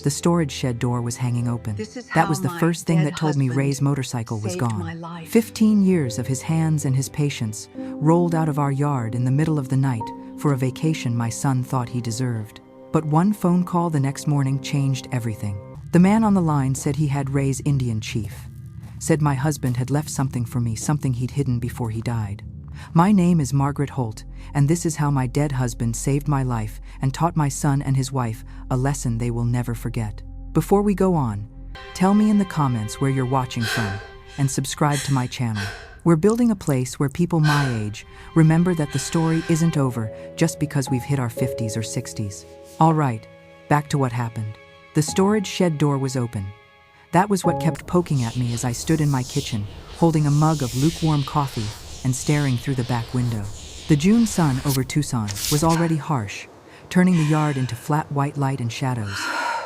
The storage shed door was hanging open. That was the first thing that told me Ray's motorcycle was gone. 15 years of his hands and his patience rolled out of our yard in the middle of the night for a vacation my son thought he deserved. But one phone call the next morning changed everything. The man on the line said he had Ray's Indian chief. Said my husband had left something for me, something he'd hidden before he died. My name is Margaret Holt, and this is how my dead husband saved my life and taught my son and his wife a lesson they will never forget. Before we go on, tell me in the comments where you're watching from, and subscribe to my channel. We're building a place where people my age remember that the story isn't over just because we've hit our 50s or 60s. All right, back to what happened. The storage shed door was open. That was what kept poking at me as I stood in my kitchen, holding a mug of lukewarm coffee and staring through the back window. The June sun over Tucson was already harsh, turning the yard into flat white light and shadows.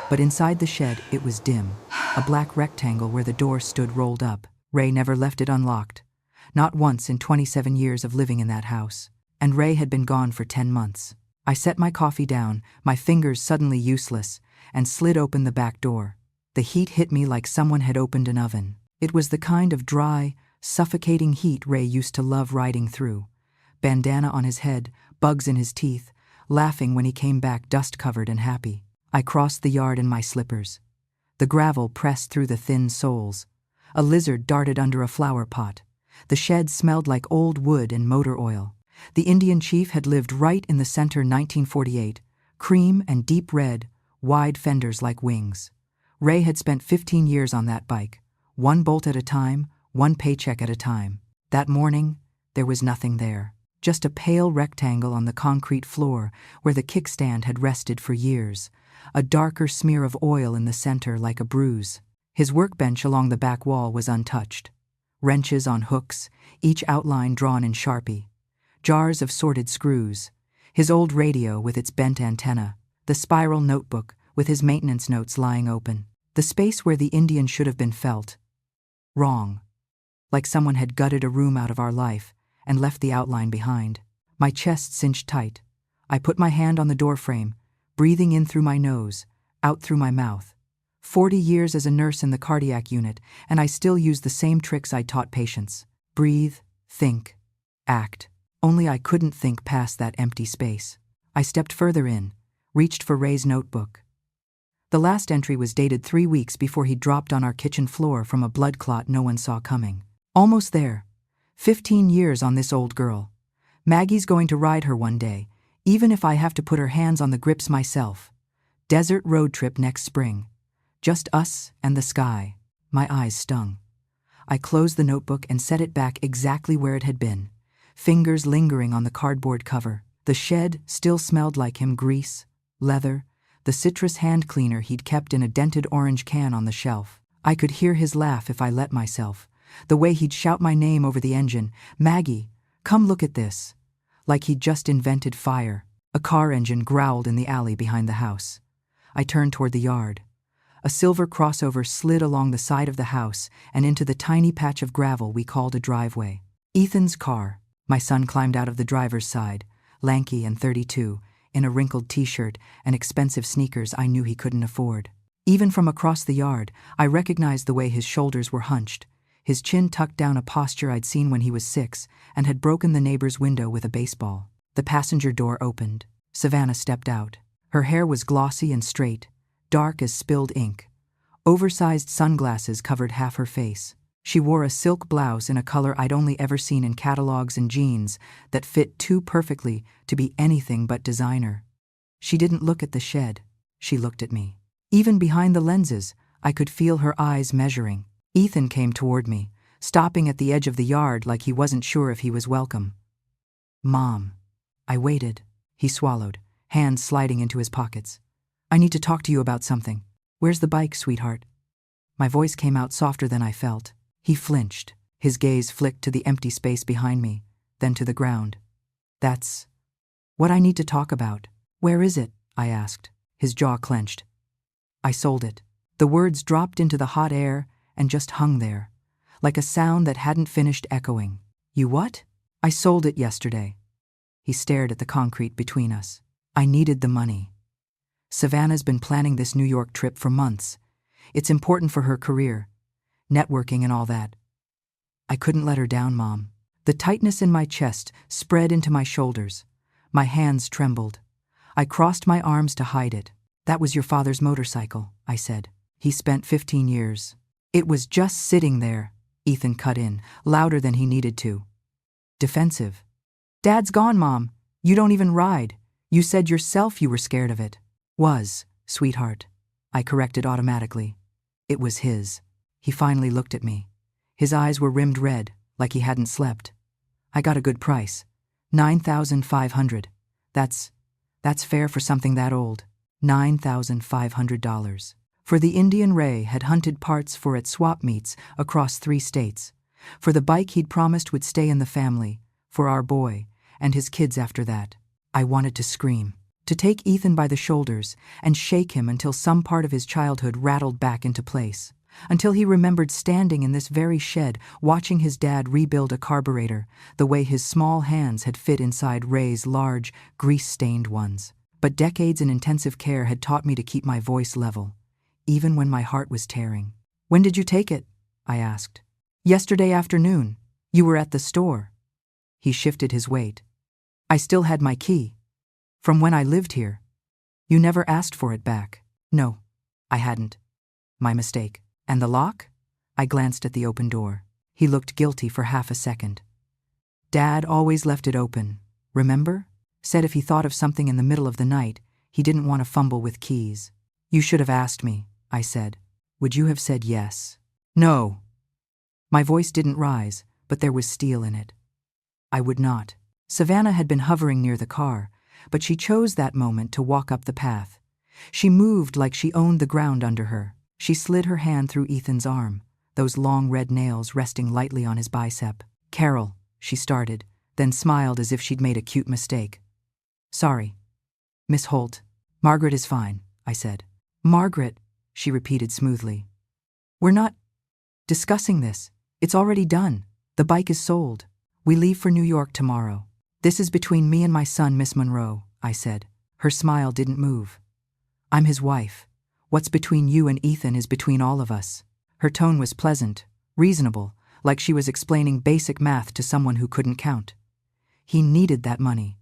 But inside the shed, it was dim, a black rectangle where the door stood rolled up. Ray never left it unlocked. Not once in 27 years of living in that house. And Ray had been gone for 10 months. I set my coffee down, my fingers suddenly useless, and slid open the back door. The heat hit me like someone had opened an oven. It was the kind of dry, suffocating heat Ray used to love riding through. Bandana on his head, bugs in his teeth, laughing when he came back dust-covered and happy. I crossed the yard in my slippers. The gravel pressed through the thin soles. A lizard darted under a flower pot. The shed smelled like old wood and motor oil. The Indian chief had lived right in the center 1948, cream and deep red, wide fenders like wings. Ray had spent 15 years on that bike, one bolt at a time, one paycheck at a time. That morning, there was nothing there. Just a pale rectangle on the concrete floor where the kickstand had rested for years, a darker smear of oil in the center like a bruise. His workbench along the back wall was untouched. Wrenches on hooks, each outline drawn in Sharpie. Jars of sorted screws. His old radio with its bent antenna. The spiral notebook with his maintenance notes lying open. The space where the Indian should have been felt wrong. Like someone had gutted a room out of our life and left the outline behind. My chest cinched tight. I put my hand on the doorframe, breathing in through my nose, out through my mouth. 40 years as a nurse in the cardiac unit, and I still use the same tricks I taught patients. Breathe, think, act. Only I couldn't think past that empty space. I stepped further in, reached for Ray's notebook. The last entry was dated 3 weeks before he dropped on our kitchen floor from a blood clot no one saw coming. Almost there. 15 years on this old girl. Maggie's going to ride her one day, even if I have to put her hands on the grips myself. Desert road trip next spring. Just us and the sky. My eyes stung. I closed the notebook and set it back exactly where it had been, fingers lingering on the cardboard cover. The shed still smelled like him, grease, leather, the citrus hand cleaner he'd kept in a dented orange can on the shelf. I could hear his laugh if I let myself, the way he'd shout my name over the engine, "Maggie, come look at this," like he'd just invented fire. A car engine growled in the alley behind the house. I turned toward the yard. A silver crossover slid along the side of the house and into the tiny patch of gravel we called a driveway. Ethan's car. My son climbed out of the driver's side, lanky and 32, in a wrinkled t-shirt and expensive sneakers I knew he couldn't afford. Even from across the yard, I recognized the way his shoulders were hunched, his chin tucked down, a posture I'd seen when he was 6 and had broken the neighbor's window with a baseball. The passenger door opened. Savannah stepped out. Her hair was glossy and straight, dark as spilled ink. Oversized sunglasses covered half her face. She wore a silk blouse in a color I'd only ever seen in catalogs and jeans that fit too perfectly to be anything but designer. She didn't look at the shed. She looked at me. Even behind the lenses, I could feel her eyes measuring. Ethan came toward me, stopping at the edge of the yard like he wasn't sure if he was welcome. "Mom." I waited. He swallowed, hands sliding into his pockets. "I need to talk to you about something." "Where's the bike, sweetheart?" My voice came out softer than I felt. He flinched. His gaze flicked to the empty space behind me, then to the ground. "That's what I need to talk about." "Where is it?" I asked. His jaw clenched. "I sold it." The words dropped into the hot air and just hung there, like a sound that hadn't finished echoing. "You what?" "I sold it yesterday." He stared at the concrete between us. "I needed the money." Savannah's been planning this New York trip for months. It's important for her career, networking and all that. I couldn't let her down, Mom. The tightness in my chest spread into my shoulders. My hands trembled. I crossed my arms to hide it. That was your father's motorcycle, I said. He spent 15 years. It was just sitting there, Ethan cut in, louder than he needed to. Defensive. Dad's gone, Mom. You don't even ride. You said yourself you were scared of it. Was, sweetheart. I corrected automatically. It was his. He finally looked at me. His eyes were rimmed red, like he hadn't slept. I got a good price. $9,500. That's fair for something that old. $9,500. For the Indian Ray had hunted parts for at swap meets across 3 states. For the bike he'd promised would stay in the family. For our boy, and his kids after that. I wanted to scream. To take Ethan by the shoulders and shake him until some part of his childhood rattled back into place. Until he remembered standing in this very shed, watching his dad rebuild a carburetor, the way his small hands had fit inside Ray's large, grease-stained ones. But decades in intensive care had taught me to keep my voice level, even when my heart was tearing. When did you take it? I asked. Yesterday afternoon. You were at the store. He shifted his weight. I still had my key. From when I lived here. You never asked for it back. No, I hadn't. My mistake. And the lock? I glanced at the open door. He looked guilty for half a second. Dad always left it open, remember? Said if he thought of something in the middle of the night, he didn't want to fumble with keys. You should have asked me, I said. Would you have said yes? No. My voice didn't rise, but there was steel in it. I would not. Savannah had been hovering near the car, but she chose that moment to walk up the path. She moved like she owned the ground under her. She slid her hand through Ethan's arm, those long red nails resting lightly on his bicep. Carol, she started, then smiled as if she'd made a cute mistake. Sorry. Miss Holt. Margaret is fine, I said. Margaret, she repeated smoothly. We're not discussing this. It's already done. The bike is sold. We leave for New York tomorrow. This is between me and my son, Miss Monroe, I said. Her smile didn't move. I'm his wife. What's between you and Ethan is between all of us. Her tone was pleasant, reasonable, like she was explaining basic math to someone who couldn't count. He needed that money.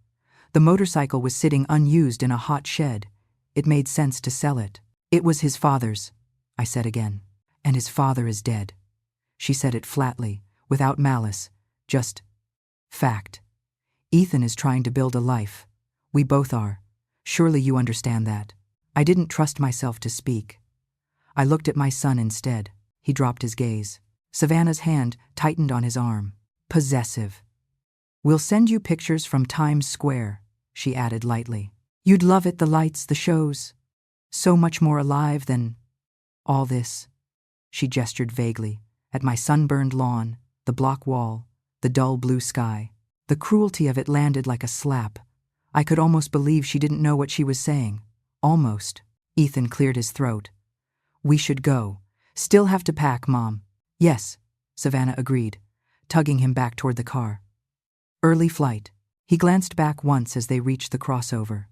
The motorcycle was sitting unused in a hot shed. It made sense to sell it. It was his father's, I said again. And his father is dead. She said it flatly, without malice, just fact. Ethan is trying to build a life. We both are. Surely you understand that. I didn't trust myself to speak. I looked at my son instead. He dropped his gaze. Savannah's hand tightened on his arm. Possessive. We'll send you pictures from Times Square, she added lightly. You'd love it, the lights, the shows. So much more alive than all this. She gestured vaguely at my sunburned lawn, the block wall, the dull blue sky. The cruelty of it landed like a slap. I could almost believe she didn't know what she was saying. Almost. Ethan cleared his throat. We should go. Still have to pack, Mom. Yes, Savannah agreed, tugging him back toward the car. Early flight. He glanced back once as they reached the crossover.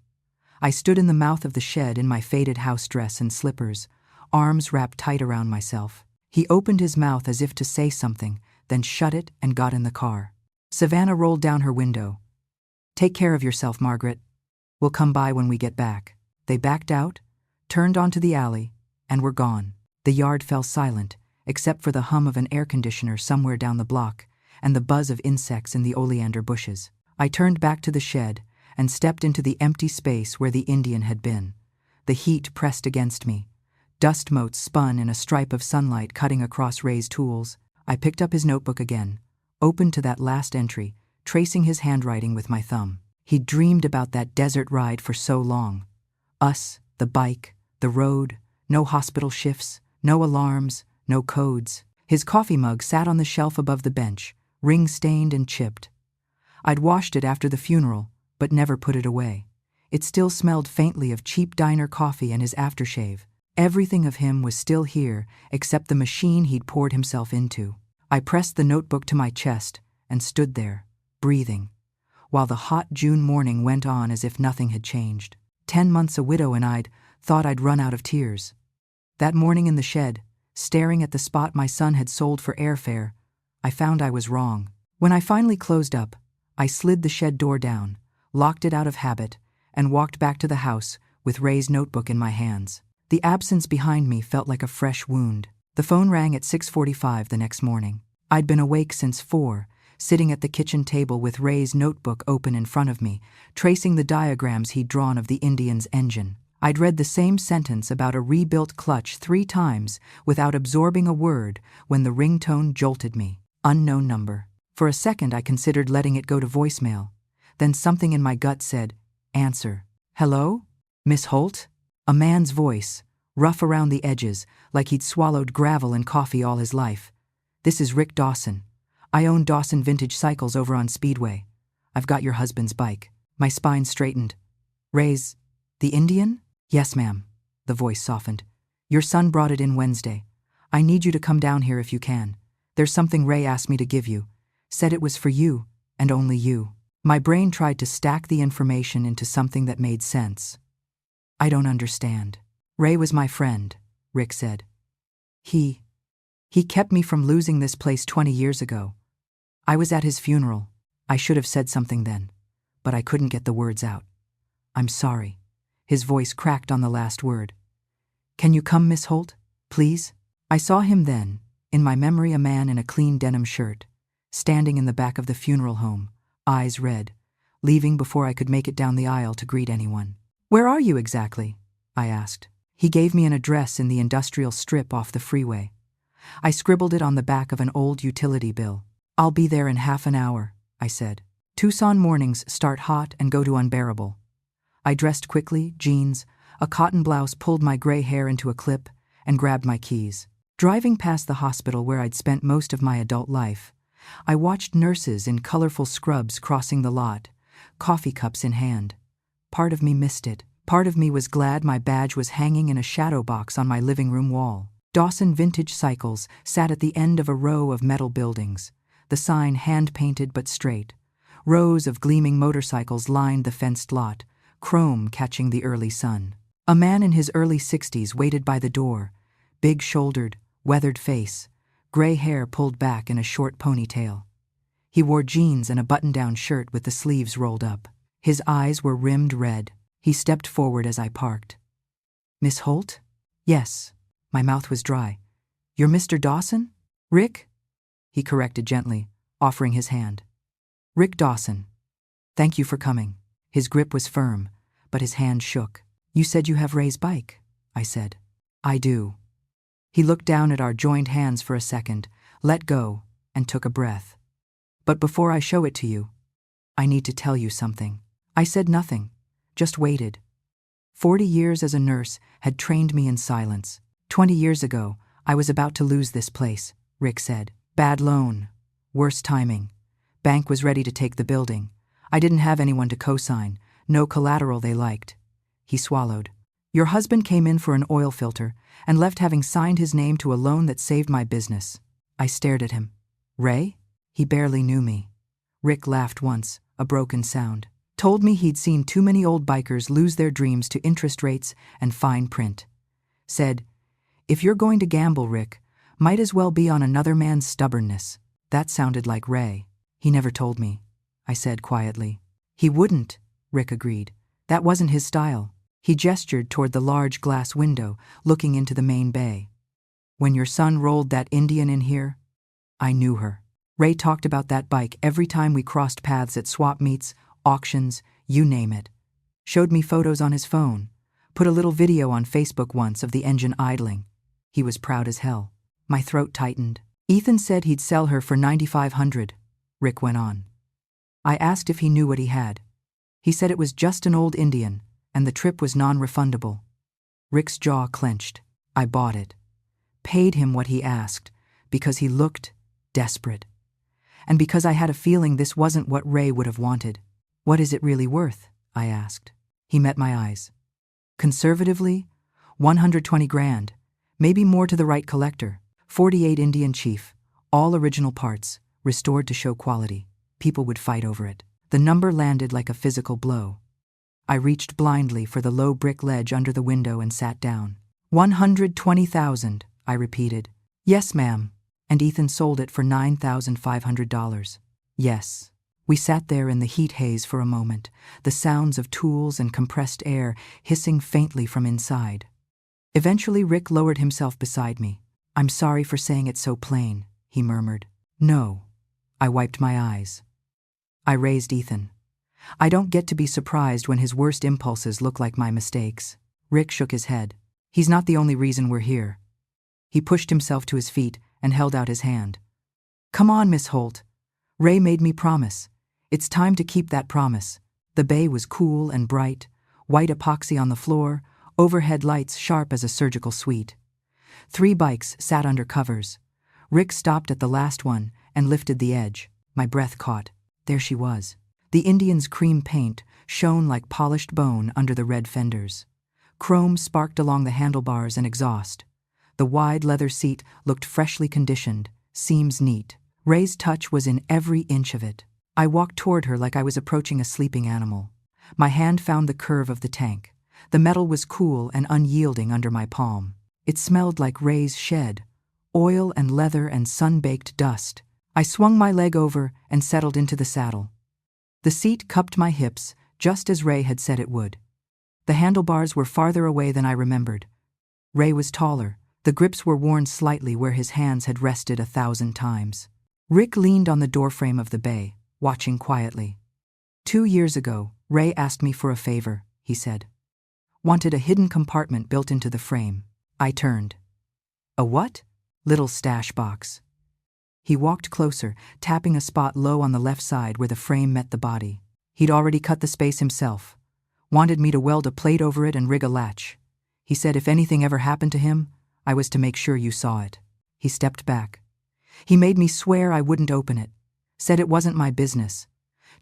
I stood in the mouth of the shed in my faded house dress and slippers, arms wrapped tight around myself. He opened his mouth as if to say something, then shut it and got in the car. Savannah rolled down her window. Take care of yourself, Margaret. We'll come by when we get back. They backed out, turned onto the alley, and were gone. The yard fell silent, except for the hum of an air conditioner somewhere down the block and the buzz of insects in the oleander bushes. I turned back to the shed and stepped into the empty space where the Indian had been. The heat pressed against me. Dust motes spun in a stripe of sunlight cutting across Ray's tools. I picked up his notebook again, opened to that last entry, tracing his handwriting with my thumb. He'd dreamed about that desert ride for so long. Us, the bike, the road, no hospital shifts, no alarms, no codes. His coffee mug sat on the shelf above the bench, ring-stained and chipped. I'd washed it after the funeral, but never put it away. It still smelled faintly of cheap diner coffee and his aftershave. Everything of him was still here, except the machine he'd poured himself into. I pressed the notebook to my chest and stood there, breathing, while the hot June morning went on as if nothing had changed. 10 months a widow and I'd thought I'd run out of tears. That morning in the shed, staring at the spot my son had sold for airfare, I found I was wrong. When I finally closed up, I slid the shed door down, locked it out of habit, and walked back to the house with Ray's notebook in my hands. The absence behind me felt like a fresh wound. The phone rang at 6:45 the next morning. I'd been awake since 4, sitting at the kitchen table with Ray's notebook open in front of me, tracing the diagrams he'd drawn of the Indian's engine. I'd read the same sentence about a rebuilt clutch 3 times without absorbing a word when the ringtone jolted me. Unknown number. For a second I considered letting it go to voicemail. Then something in my gut said, "Answer." "Hello? Miss Holt?" A man's voice, rough around the edges, like he'd swallowed gravel and coffee all his life. "This is Rick Dawson. I own Dawson Vintage Cycles over on Speedway. I've got your husband's bike." My spine straightened. "Ray's... the Indian?" "Yes, ma'am." The voice softened. "Your son brought it in Wednesday. I need you to come down here if you can. There's something Ray asked me to give you. Said it was for you, and only you." My brain tried to stack the information into something that made sense. "I don't understand." "Ray was my friend," Rick said. He kept me from losing this place 20 years ago. I was at his funeral. I should have said something then, but I couldn't get the words out. "I'm sorry." His voice cracked on the last word. "Can you come, Miss Holt, please?" I saw him then, in my memory a man in a clean denim shirt, standing in the back of the funeral home, eyes red, leaving before I could make it down the aisle to greet anyone. "Where are you exactly?" I asked. He gave me an address in the industrial strip off the freeway. I scribbled it on the back of an old utility bill. "I'll be there in half an hour," I said. Tucson mornings start hot and go to unbearable. I dressed quickly, jeans, a cotton blouse pulled my gray hair into a clip, and grabbed my keys. Driving past the hospital where I'd spent most of my adult life, I watched nurses in colorful scrubs crossing the lot, coffee cups in hand. Part of me missed it. Part of me was glad my badge was hanging in a shadow box on my living room wall. Dawson Vintage Cycles sat at the end of a row of metal buildings, the sign hand-painted but straight. Rows of gleaming motorcycles lined the fenced lot, chrome catching the early sun. A man in his early 60s waited by the door, big-shouldered, weathered face, gray hair pulled back in a short ponytail. He wore jeans and a button-down shirt with the sleeves rolled up. His eyes were rimmed red. He stepped forward as I parked. "Miss Holt?" "Yes." My mouth was dry. "You're Mr. Dawson?" "Rick?" He corrected gently, offering his hand. "Rick Dawson. Thank you for coming." His grip was firm, but his hand shook. "You said you have Ray's bike," I said. "I do." He looked down at our joined hands for a second, let go, and took a breath. "But before I show it to you, I need to tell you something." I said nothing, just waited. 40 years as a nurse had trained me in silence. 20 years ago, I was about to lose this place, Rick said. Bad loan. Worse timing. Bank was ready to take the building. I didn't have anyone to co-sign, no collateral they liked. He swallowed. "Your husband came in for an oil filter and left having signed his name to a loan that saved my business." I stared at him. "Ray?" He barely knew me. Rick laughed once, a broken sound. Told me he'd seen too many old bikers lose their dreams to interest rates and fine print. Said, "If you're going to gamble, Rick, might as well be on another man's stubbornness." That sounded like Ray. "He never told me," I said quietly. "He wouldn't," Rick agreed. "That wasn't his style." He gestured toward the large glass window looking into the main bay. "When your son rolled that Indian in here, I knew her. Ray talked about that bike every time we crossed paths at swap meets, auctions, you name it. Showed me photos on his phone. Put a little video on Facebook once of the engine idling. He was proud as hell." My throat tightened. "Ethan said he'd sell her for $9,500, Rick went on. I asked if he knew what he had. He said it was just an old Indian, and the trip was non-refundable. Rick's jaw clenched. I bought it. Paid him what he asked, because he looked desperate. And because I had a feeling this wasn't what Ray would have wanted. "What is it really worth?" I asked. He met my eyes. "Conservatively, 120 grand, maybe more to the right collector. 48 Indian Chief, all original parts, restored to show quality. People would fight over it." The number landed like a physical blow. I reached blindly for the low brick ledge under the window and sat down. 120,000, I repeated. Yes, ma'am. And Ethan sold it for $9,500. Yes. We sat there in the heat haze for a moment, the sounds of tools and compressed air hissing faintly from inside. Eventually Rick lowered himself beside me. I'm sorry for saying it so plain, he murmured. No. I wiped my eyes. I raised Ethan. I don't get to be surprised when his worst impulses look like my mistakes. Rick shook his head. He's not the only reason we're here. He pushed himself to his feet and held out his hand. Come on, Miss Holt. Ray made me promise. It's time to keep that promise. The bay was cool and bright, white epoxy on the floor, overhead lights sharp as a surgical suite. 3 bikes sat under covers. Rick stopped at the last one and lifted the edge. My breath caught. There she was. The Indian's cream paint shone like polished bone under the red fenders. Chrome sparked along the handlebars and exhaust. The wide leather seat looked freshly conditioned, seams neat. Ray's touch was in every inch of it. I walked toward her like I was approaching a sleeping animal. My hand found the curve of the tank. The metal was cool and unyielding under my palm. It smelled like Ray's shed, oil and leather and sun-baked dust. I swung my leg over and settled into the saddle. The seat cupped my hips, just as Ray had said it would. The handlebars were farther away than I remembered. Ray was taller. The grips were worn slightly where his hands had rested 1,000 times. Rick leaned on the doorframe of the bay, watching quietly. 2 years ago, Ray asked me for a favor, he said. Wanted a hidden compartment built into the frame. I turned. A what? Little stash box. He walked closer, tapping a spot low on the left side where the frame met the body. He'd already cut the space himself. Wanted me to weld a plate over it and rig a latch. He said if anything ever happened to him, I was to make sure you saw it. He stepped back. He made me swear I wouldn't open it. Said it wasn't my business.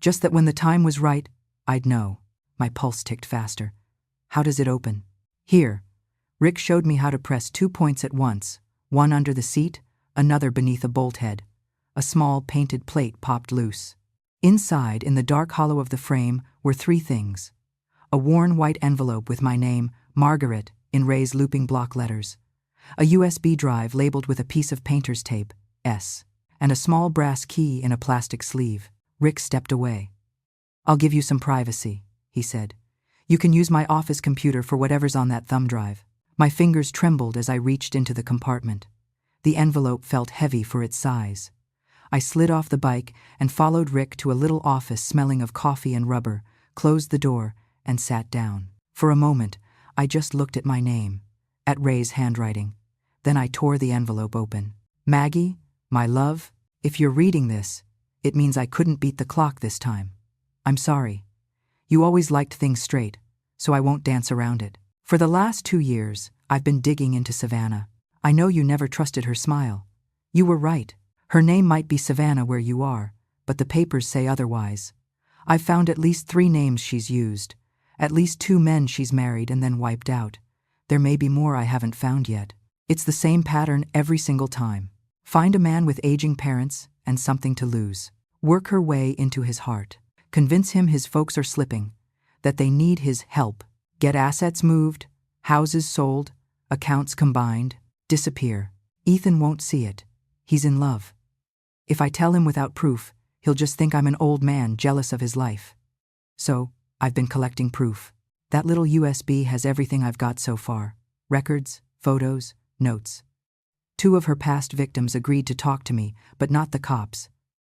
Just that when the time was right, I'd know. My pulse ticked faster. How does it open? Here. Rick showed me how to press 2 points at once, one under the seat, another beneath a bolt head. A small painted plate popped loose. Inside, in the dark hollow of the frame, were 3 things. A worn white envelope with my name, Margaret, in Ray's looping block letters. A USB drive labeled with a piece of painter's tape, S. And a small brass key in a plastic sleeve. Rick stepped away. I'll give you some privacy, he said. You can use my office computer for whatever's on that thumb drive. My fingers trembled as I reached into the compartment. The envelope felt heavy for its size. I slid off the bike and followed Rick to a little office smelling of coffee and rubber, closed the door, and sat down. For a moment, I just looked at my name, at Ray's handwriting. Then I tore the envelope open. Maggie, my love, if you're reading this, it means I couldn't beat the clock this time. I'm sorry. You always liked things straight, so I won't dance around it. For the last 2 years, I've been digging into Savannah. I know you never trusted her smile. You were right. Her name might be Savannah where you are, but the papers say otherwise. I've found at least 3 names she's used, at least 2 men she's married and then wiped out. There may be more I haven't found yet. It's the same pattern every single time. Find a man with aging parents and something to lose. Work her way into his heart. Convince him his folks are slipping, that they need his help. Get assets moved, houses sold, accounts combined, disappear. Ethan won't see it. He's in love. If I tell him without proof, he'll just think I'm an old man jealous of his life. So, I've been collecting proof. That little USB has everything I've got so far. Records, photos, notes. 2 of her past victims agreed to talk to me, but not the cops.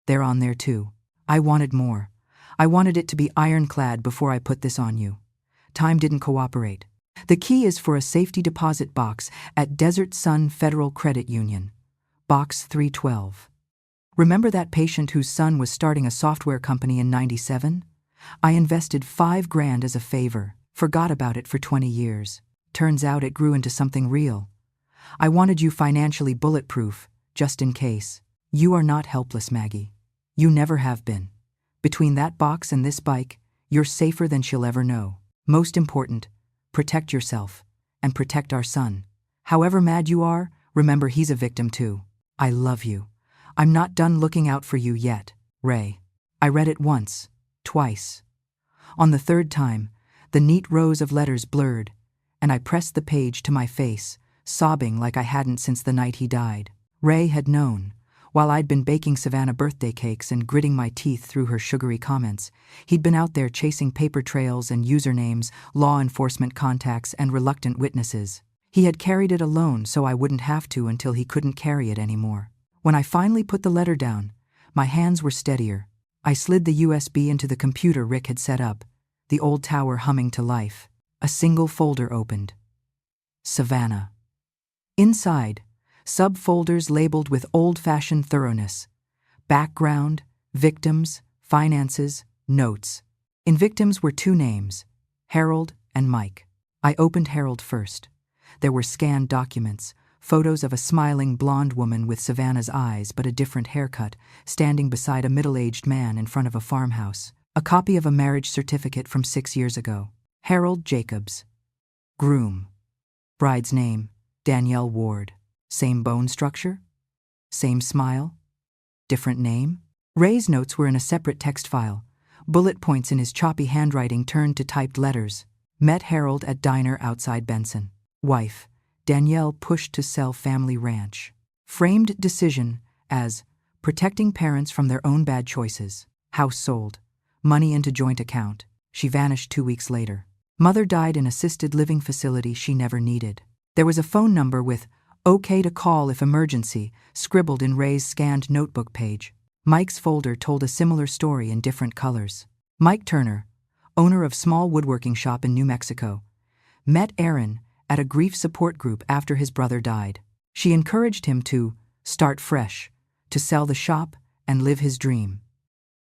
They're on there too. I wanted more. I wanted it to be ironclad before I put this on you. Time didn't cooperate. The key is for a safety deposit box at Desert Sun Federal Credit Union. Box 312. Remember that patient whose son was starting a software company in '97? I invested $5,000 as a favor, forgot about it for 20 years. Turns out it grew into something real. I wanted you financially bulletproof, just in case. You are not helpless, Maggie. You never have been. Between that box and this bike, you're safer than she'll ever know. Most important, protect yourself, and protect our son. However mad you are, remember he's a victim too. I love you. I'm not done looking out for you yet, Ray. I read it once, twice. On the 3rd time, The neat rows of letters blurred, and I pressed the page to my face, sobbing like I hadn't since the night he died. Ray had known. While I'd been baking Savannah birthday cakes and gritting my teeth through her sugary comments, he'd been out there chasing paper trails and usernames, law enforcement contacts, and reluctant witnesses. He had carried it alone so I wouldn't have to until he couldn't carry it anymore. When I finally put the letter down, my hands were steadier. I slid the USB into the computer Rick had set up, the old tower humming to life. A single folder opened. Savannah. Inside, subfolders labeled with old-fashioned thoroughness. Background, victims, finances, notes. In victims were two names, Harold and Mike. I opened Harold first. There were scanned documents, photos of a smiling blonde woman with Savannah's eyes but a different haircut, standing beside a middle-aged man in front of a farmhouse. A copy of a marriage certificate from 6 years ago. Harold Jacobs. Groom. Bride's name, Danielle Ward. Same bone structure? Same smile? Different name? Ray's notes were in a separate text file. Bullet points in his choppy handwriting turned to typed letters. Met Harold at diner outside Benson. Wife, Danielle pushed to sell family ranch. Framed decision as protecting parents from their own bad choices. House sold. Money into joint account. She vanished 2 weeks later. Mother died in assisted living facility she never needed. There was a phone number with "okay to call if emergency" scribbled in Ray's scanned notebook page. Mike's folder told a similar story in different colors. Mike Turner, owner of small woodworking shop in New Mexico, met Erin at a grief support group after his brother died. She encouraged him to start fresh, to sell the shop and live his dream.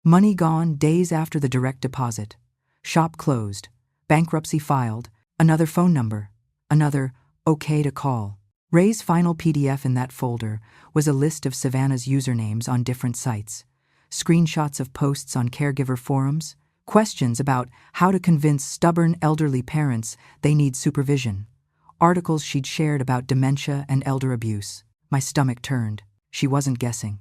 Money gone days after the direct deposit. Shop closed. Bankruptcy filed. Another phone number. Another "okay to call." Ray's final PDF in that folder was a list of Savannah's usernames on different sites, screenshots of posts on caregiver forums, questions about how to convince stubborn elderly parents they need supervision, articles she'd shared about dementia and elder abuse. My stomach turned. She wasn't guessing.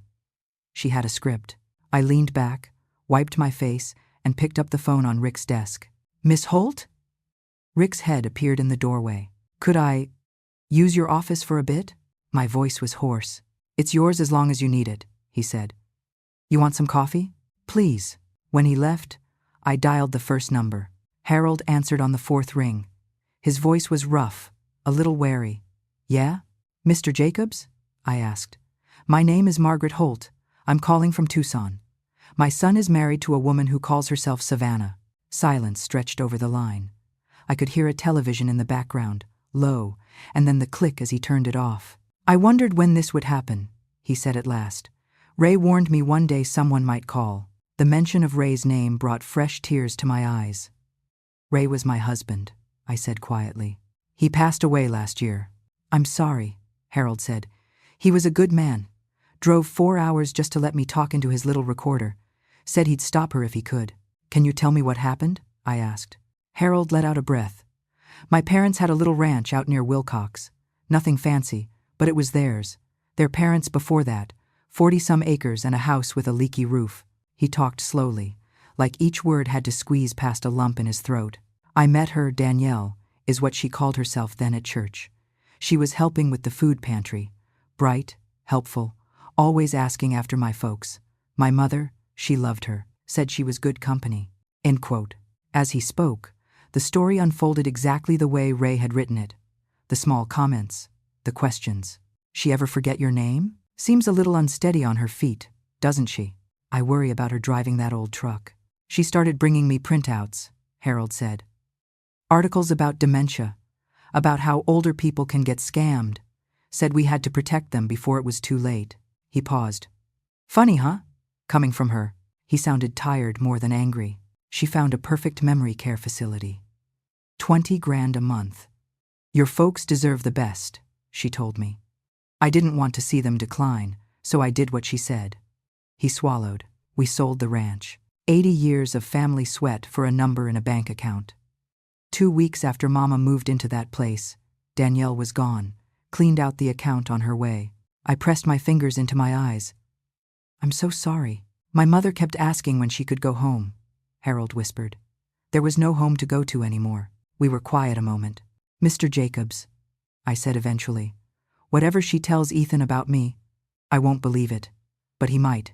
She had a script. I leaned back, wiped my face, and picked up the phone on Rick's desk. "Miss Holt?" Rick's head appeared in the doorway. "Could I use your office for a bit?" My voice was hoarse. "It's yours as long as you need it," he said. "You want some coffee?" "Please." When he left, I dialed the first number. Harold answered on the fourth ring. His voice was rough, a little wary. "Yeah? Mr. Jacobs?" I asked. "My name is Margaret Holt. I'm calling from Tucson. My son is married to a woman who calls herself Savannah." Silence stretched over the line. I could hear a television in the background, low, and then the click as he turned it off. "I wondered when this would happen," he said at last. "Ray warned me one day someone might call." The mention of Ray's name brought fresh tears to my eyes. "Ray was my husband," I said quietly. "He passed away last year." "I'm sorry," Harold said. "He was a good man. Drove 4 hours just to let me talk into his little recorder. Said he'd stop her if he could." "Can you tell me what happened?" I asked. Harold let out a breath. "My parents had a little ranch out near Wilcox. Nothing fancy, but it was theirs. Their parents before that, 40-some acres and a house with a leaky roof." He talked slowly, like each word had to squeeze past a lump in his throat. "I met her, Danielle, is what she called herself then at church. She was helping with the food pantry. Bright, helpful, always asking after my folks. My mother, she loved her, said she was good company." End quote. As he spoke, the story unfolded exactly the way Ray had written it. The small comments, the questions. "She ever forget your name? Seems a little unsteady on her feet, doesn't she? I worry about her driving that old truck." "She started bringing me printouts," Harold said. "Articles about dementia, about how older people can get scammed. Said we had to protect them before it was too late." He paused. "Funny, huh? Coming from her." He sounded tired more than angry. "She found a perfect memory care facility. $20,000 a month. Your folks deserve the best," she told me. I didn't want to see them decline, so I did what she said. He swallowed. We sold the ranch. 80 years of family sweat for a number in a bank account. 2 weeks after Mama moved into that place, Danielle was gone, cleaned out the account on her way. I pressed my fingers into my eyes. "I'm so sorry. My mother kept asking when she could go home," Harold whispered. There was no home to go to anymore. We were quiet a moment. "Mr. Jacobs," I said eventually, "whatever she tells Ethan about me, I won't believe it, but he might.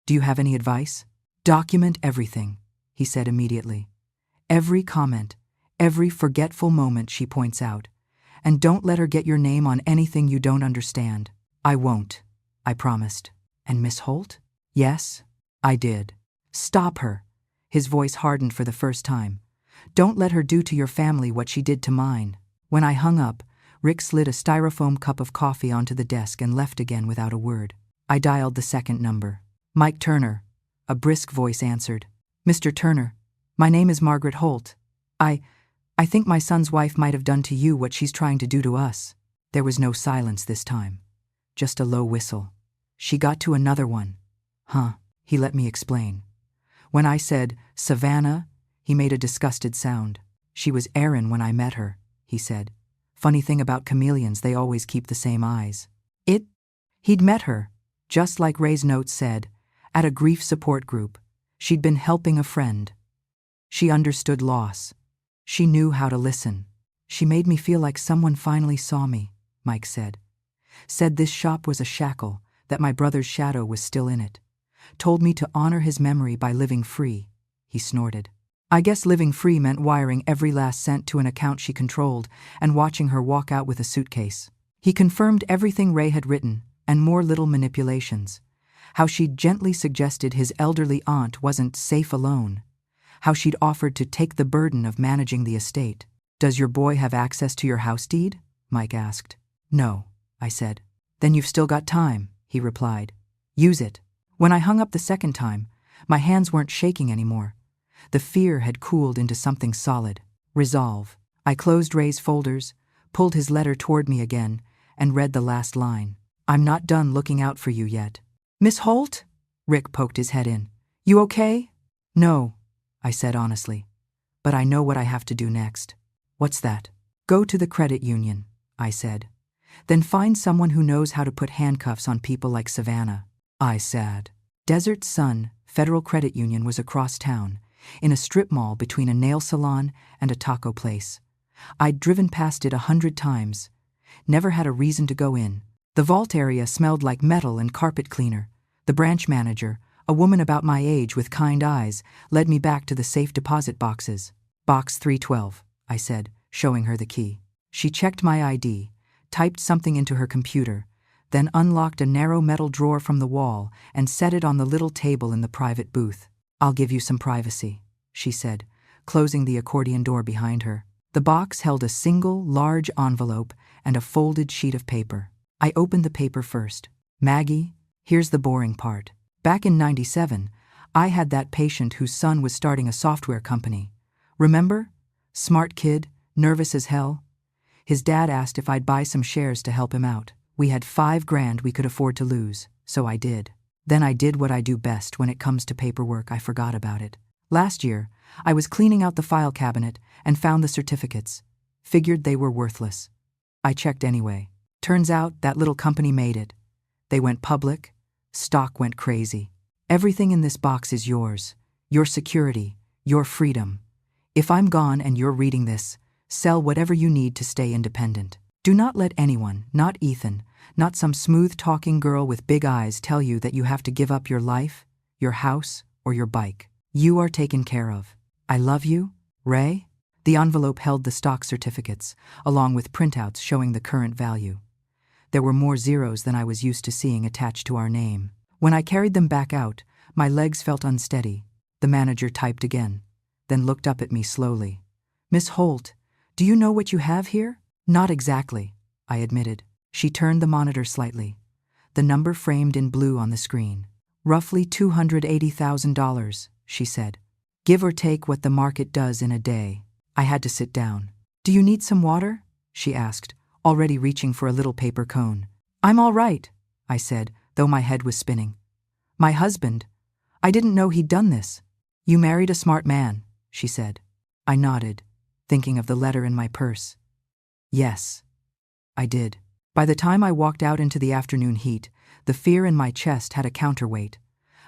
Do you have any advice?" "Document everything," he said immediately. "Every comment, every forgetful moment she points out. And don't let her get your name on anything you don't understand." "I won't," I promised. "And Miss Holt?" "Yes, I did." "Stop her." His voice hardened for the first time. "Don't let her do to your family what she did to mine." When I hung up, Rick slid a styrofoam cup of coffee onto the desk and left again without a word. I dialed the second number. "Mike Turner," a brisk voice answered. "Mr. Turner, my name is Margaret Holt. I think my son's wife might have done to you what she's trying to do to us." There was no silence this time, just a low whistle. "She got to another one." "Huh," he let me explain. When I said, "Savannah," he made a disgusted sound. "She was Erin when I met her," he said. "Funny thing about chameleons, they always keep the same eyes." He'd met her, just like Ray's note said, at a grief support group. She'd been helping a friend. She understood loss. She knew how to listen. "She made me feel like someone finally saw me," Mike said. "Said this shop was a shackle, that my brother's shadow was still in it. Told me to honor his memory by living free." He snorted. I guess living free meant wiring every last cent to an account she controlled and watching her walk out with a suitcase. He confirmed everything Ray had written, and more little manipulations. How she'd gently suggested his elderly aunt wasn't safe alone. How she'd offered to take the burden of managing the estate. "Does your boy have access to your house deed?" Mike asked. "No," I said. "Then you've still got time," he replied. "Use it." When I hung up the second time, my hands weren't shaking anymore. The fear had cooled into something solid. Resolve. I closed Ray's folders, pulled his letter toward me again, and read the last line. "I'm not done looking out for you yet." "Miss Holt?" Rick poked his head in. "You okay?" "No," I said honestly. "But I know what I have to do next." "What's that?" "Go to the credit union," I said. "Then find someone who knows how to put handcuffs on people like Savannah." I said. Desert Sun Federal Credit Union was across town, in a strip mall between a nail salon and a taco place. I'd driven past it 100 times, never had a reason to go in. The vault area smelled like metal and carpet cleaner. The branch manager, a woman about my age with kind eyes, led me back to the safe deposit boxes. "Box 312, I said, showing her the key. She checked my ID, typed something into her computer, then unlocked a narrow metal drawer from the wall and set it on the little table in the private booth. "I'll give you some privacy," she said, closing the accordion door behind her. The box held a single, large envelope and a folded sheet of paper. I opened the paper first. "Maggie, here's the boring part. Back in '97, I had that patient whose son was starting a software company. Remember? Smart kid, nervous as hell. His dad asked if I'd buy some shares to help him out. We had $5,000 we could afford to lose, so I did. Then I did what I do best when it comes to paperwork. I forgot about it. Last year, I was cleaning out the file cabinet and found the certificates. Figured they were worthless. I checked anyway. Turns out that little company made it. They went public. Stock went crazy. Everything in this box is yours. Your security, your freedom. If I'm gone and you're reading this, sell whatever you need to stay independent. Do not let anyone, not Ethan, not some smooth-talking girl with big eyes, tell you that you have to give up your life, your house, or your bike. You are taken care of. I love you, Ray." The envelope held the stock certificates, along with printouts showing the current value. There were more zeros than I was used to seeing attached to our name. When I carried them back out, my legs felt unsteady. The manager typed again, then looked up at me slowly. "Miss Holt, do you know what you have here?" "Not exactly," I admitted. She turned the monitor slightly. The number framed in blue on the screen. "Roughly $280,000, she said. "Give or take what the market does in a day." I had to sit down. "Do you need some water?" she asked, already reaching for a little paper cone. "I'm all right," I said, though my head was spinning. "My husband, I didn't know he'd done this." "You married a smart man," she said. I nodded, thinking of the letter in my purse. "Yes, I did." By the time I walked out into the afternoon heat, the fear in my chest had a counterweight,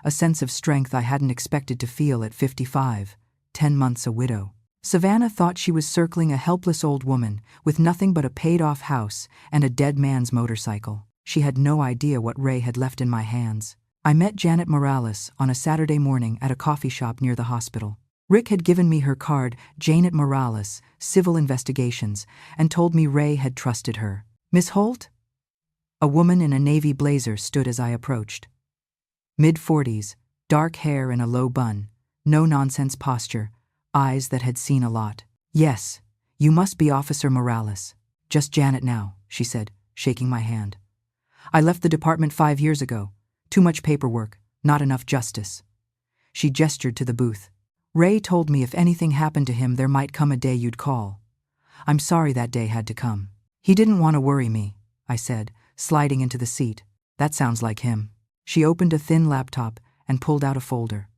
a sense of strength I hadn't expected to feel at 55, 10 months a widow. Savannah thought she was circling a helpless old woman with nothing but a paid-off house and a dead man's motorcycle. She had no idea what Ray had left in my hands. I met Janet Morales on a Saturday morning at a coffee shop near the hospital. Rick had given me her card, Janet Morales, Civil Investigations, and told me Ray had trusted her. Miss Holt? A woman in a navy blazer stood as I approached. Mid-40s, dark hair in a low bun, no-nonsense posture, eyes that had seen a lot. Yes, you must be Officer Morales. Just Janet now, she said, shaking my hand. I left the department 5 years ago. Too much paperwork, not enough justice. She gestured to the booth. Ray told me if anything happened to him there might come a day you'd call. I'm sorry that day had to come. He didn't want to worry me, I said, sliding into the seat. That sounds like him. She opened a thin laptop and pulled out a folder.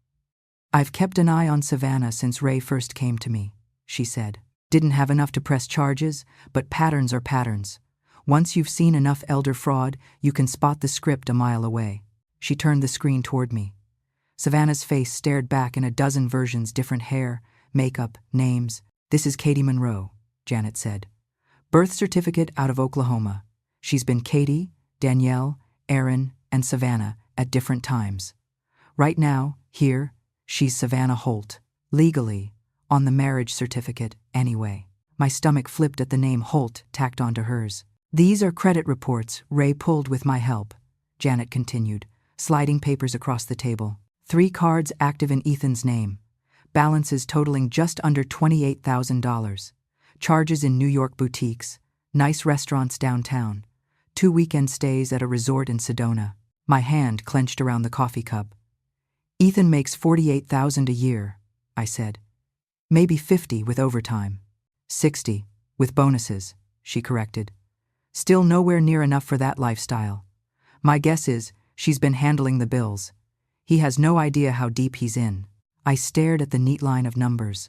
I've kept an eye on Savannah since Ray first came to me, she said. Didn't have enough to press charges, but patterns are patterns. Once you've seen enough elder fraud, you can spot the script a mile away. She turned the screen toward me. Savannah's face stared back in a dozen versions, different hair, makeup, names. This is Katie Monroe, Janet said. Birth certificate out of Oklahoma. She's been Katie, Danielle, Erin, and Savannah at different times. Right now, here, she's Savannah Holt. Legally, on the marriage certificate, anyway. My stomach flipped at the name Holt tacked onto hers. These are credit reports Ray pulled with my help, Janet continued, sliding papers across the table. 3 cards active in Ethan's name. Balances totaling just under $28,000. Charges in New York boutiques, nice restaurants downtown, 2 weekend stays at a resort in Sedona. My hand clenched around the coffee cup. Ethan makes $48,000 a year, I said. Maybe 50 with overtime. 60 with bonuses, she corrected. Still nowhere near enough for that lifestyle. My guess is she's been handling the bills. He has no idea how deep he's in. I stared at the neat line of numbers.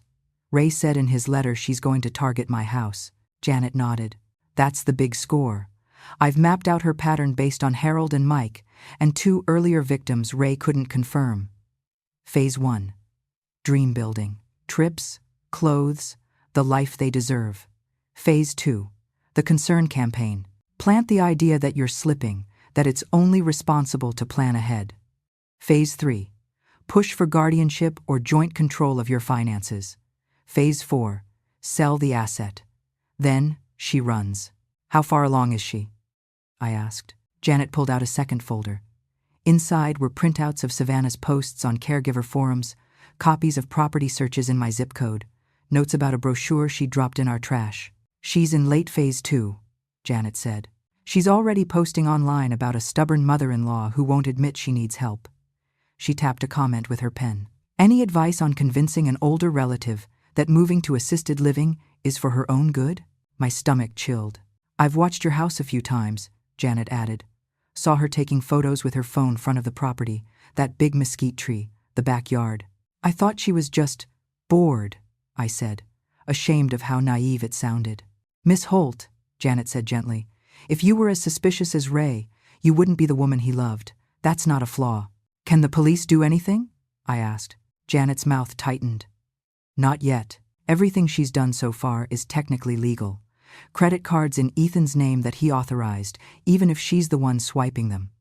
Ray said in his letter she's going to target my house. Janet nodded. That's the big score. I've mapped out her pattern based on Harold and Mike, and 2 earlier victims Ray couldn't confirm. Phase 1. Dream building. Trips, clothes, the life they deserve. Phase 2. The concern campaign. Plant the idea that you're slipping, that it's only responsible to plan ahead. Phase 3. Push for guardianship or joint control of your finances. Phase 4. Sell the asset. Then, she runs. How far along is she? I asked. Janet pulled out a second folder. Inside were printouts of Savannah's posts on caregiver forums, copies of property searches in my zip code, notes about a brochure she dropped in our trash. She's in late phase 2, Janet said. She's already posting online about a stubborn mother-in-law who won't admit she needs help. She tapped a comment with her pen. Any advice on convincing an older relative that moving to assisted living is for her own good? My stomach chilled. I've watched your house a few times, Janet added. Saw her taking photos with her phone front of the property, that big mesquite tree, the backyard. I thought she was just bored, I said, ashamed of how naive it sounded. Miss Holt, Janet said gently, if you were as suspicious as Ray, you wouldn't be the woman he loved. That's not a flaw. Can the police do anything? I asked. Janet's mouth tightened. Not yet. Everything she's done so far is technically legal. Credit cards in Ethan's name that he authorized, even if she's the one swiping them.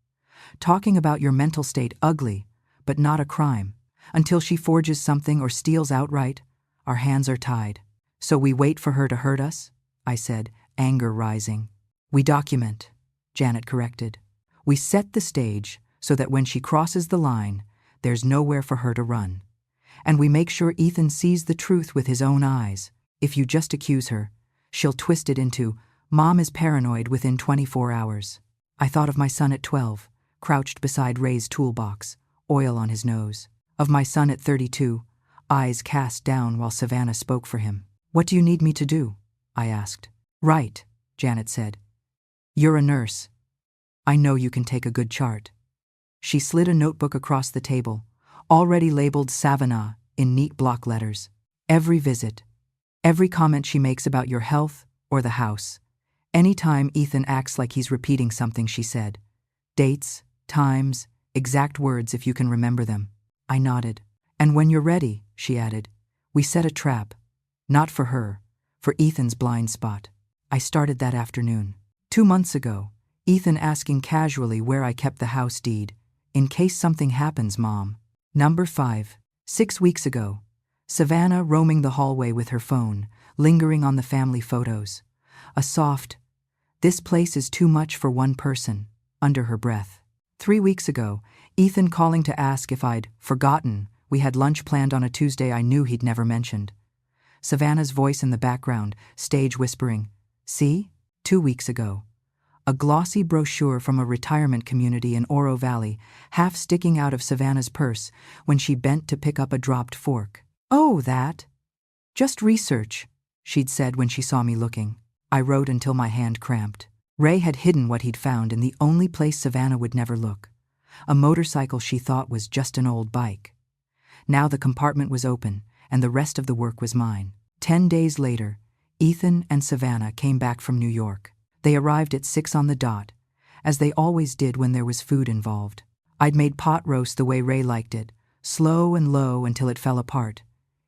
Talking about your mental state ugly, but not a crime. Until she forges something or steals outright, our hands are tied. So we wait for her to hurt us? I said, anger rising. We document, Janet corrected. We set the stage so that when she crosses the line, there's nowhere for her to run. And we make sure Ethan sees the truth with his own eyes. If you just accuse her, she'll twist it into, Mom is paranoid within 24 hours. I thought of my son at 12, crouched beside Ray's toolbox, oil on his nose. Of my son at 32, eyes cast down while Savannah spoke for him. What do you need me to do? I asked. Right, Janet said. You're a nurse. I know you can take a good chart. She slid a notebook across the table, already labeled Savannah in neat block letters. Every visit, every comment she makes about your health or the house. Anytime Ethan acts like he's repeating something she said. Dates, times, exact words if you can remember them. I nodded. And when you're ready, she added, We set a trap. Not for her, for Ethan's blind spot. I started that afternoon. 2 months ago, Ethan asking casually where I kept the house deed. In case something happens, Mom. Number 5. 6 weeks ago, Savannah roaming the hallway with her phone, lingering on the family photos. A soft, "This place is too much for one person," under her breath. 3 weeks ago, Ethan calling to ask if I'd forgotten we had lunch planned on a Tuesday I knew he'd never mentioned. Savannah's voice in the background, stage whispering, "See?" 2 weeks ago, a glossy brochure from a retirement community in Oro Valley, half sticking out of Savannah's purse when she bent to pick up a dropped fork. "Oh, that? Just research," she'd said when she saw me looking. I wrote until my hand cramped. Ray had hidden what he'd found in the only place Savannah would never look. A motorcycle she thought was just an old bike. Now the compartment was open, and the rest of the work was mine. 10 days later, Ethan and Savannah came back from New York. They arrived at 6 on the dot, as they always did when there was food involved. I'd made pot roast the way Ray liked it, slow and low until it fell apart.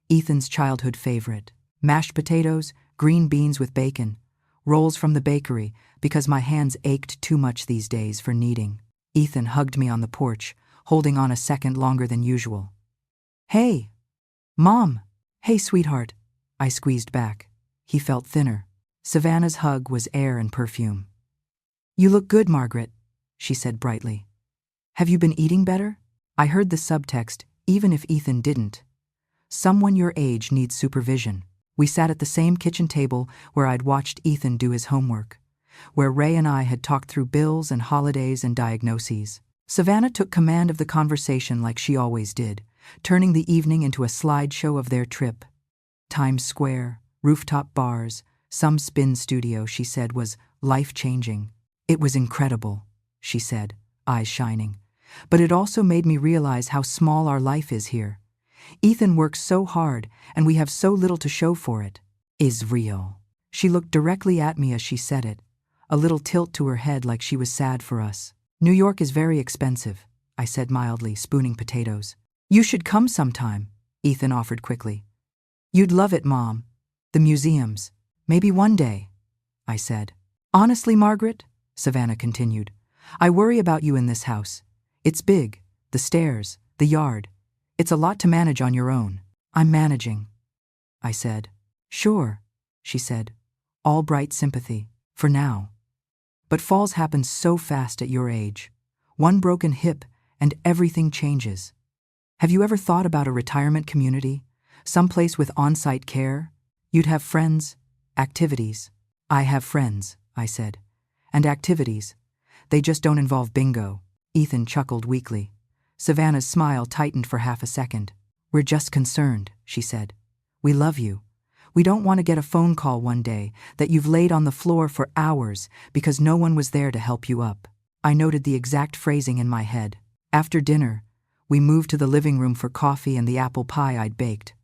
Ethan's childhood favorite. Mashed potatoes, green beans with bacon, rolls from the bakery because my hands ached too much these days for kneading. Ethan hugged me on the porch, holding on a second longer than usual. "Hey, Mom!" "Hey, sweetheart." I squeezed back. He felt thinner. Savannah's hug was air and perfume. "You look good, Margaret," she said brightly. "Have you been eating better?" I heard the subtext, even if Ethan didn't. Someone your age needs supervision. We sat at the same kitchen table where I'd watched Ethan do his homework, where Ray and I had talked through bills and holidays and diagnoses. Savannah took command of the conversation like she always did, turning the evening into a slideshow of their trip. Times Square, rooftop bars, some spin studio she said was life-changing. "It was incredible," she said, eyes shining. "But it also made me realize how small our life is here. Ethan works so hard, and we have so little to show for it. Is real." She looked directly at me as she said it, a little tilt to her head like she was sad for us. "New York is very expensive," I said mildly, spooning potatoes. "You should come sometime," Ethan offered quickly. "You'd love it, Mom. The museums. Maybe one day," I said. "Honestly, Margaret," Savannah continued, "I worry about you in this house. It's big, the stairs, the yard. It's a lot to manage on your own." "I'm managing," I said. "Sure," she said, all bright sympathy, "for now. But falls happen so fast at your age. One broken hip and everything changes. Have you ever thought about a retirement community? Someplace with on-site care? You'd have friends, activities." "I have friends," I said. "And activities. They just don't involve bingo." Ethan chuckled weakly. Savannah's smile tightened for half a second. "We're just concerned," she said. "We love you. We don't want to get a phone call one day that you've laid on the floor for hours because no one was there to help you up." I noted the exact phrasing in my head. After dinner, we moved to the living room for coffee and the apple pie I'd baked.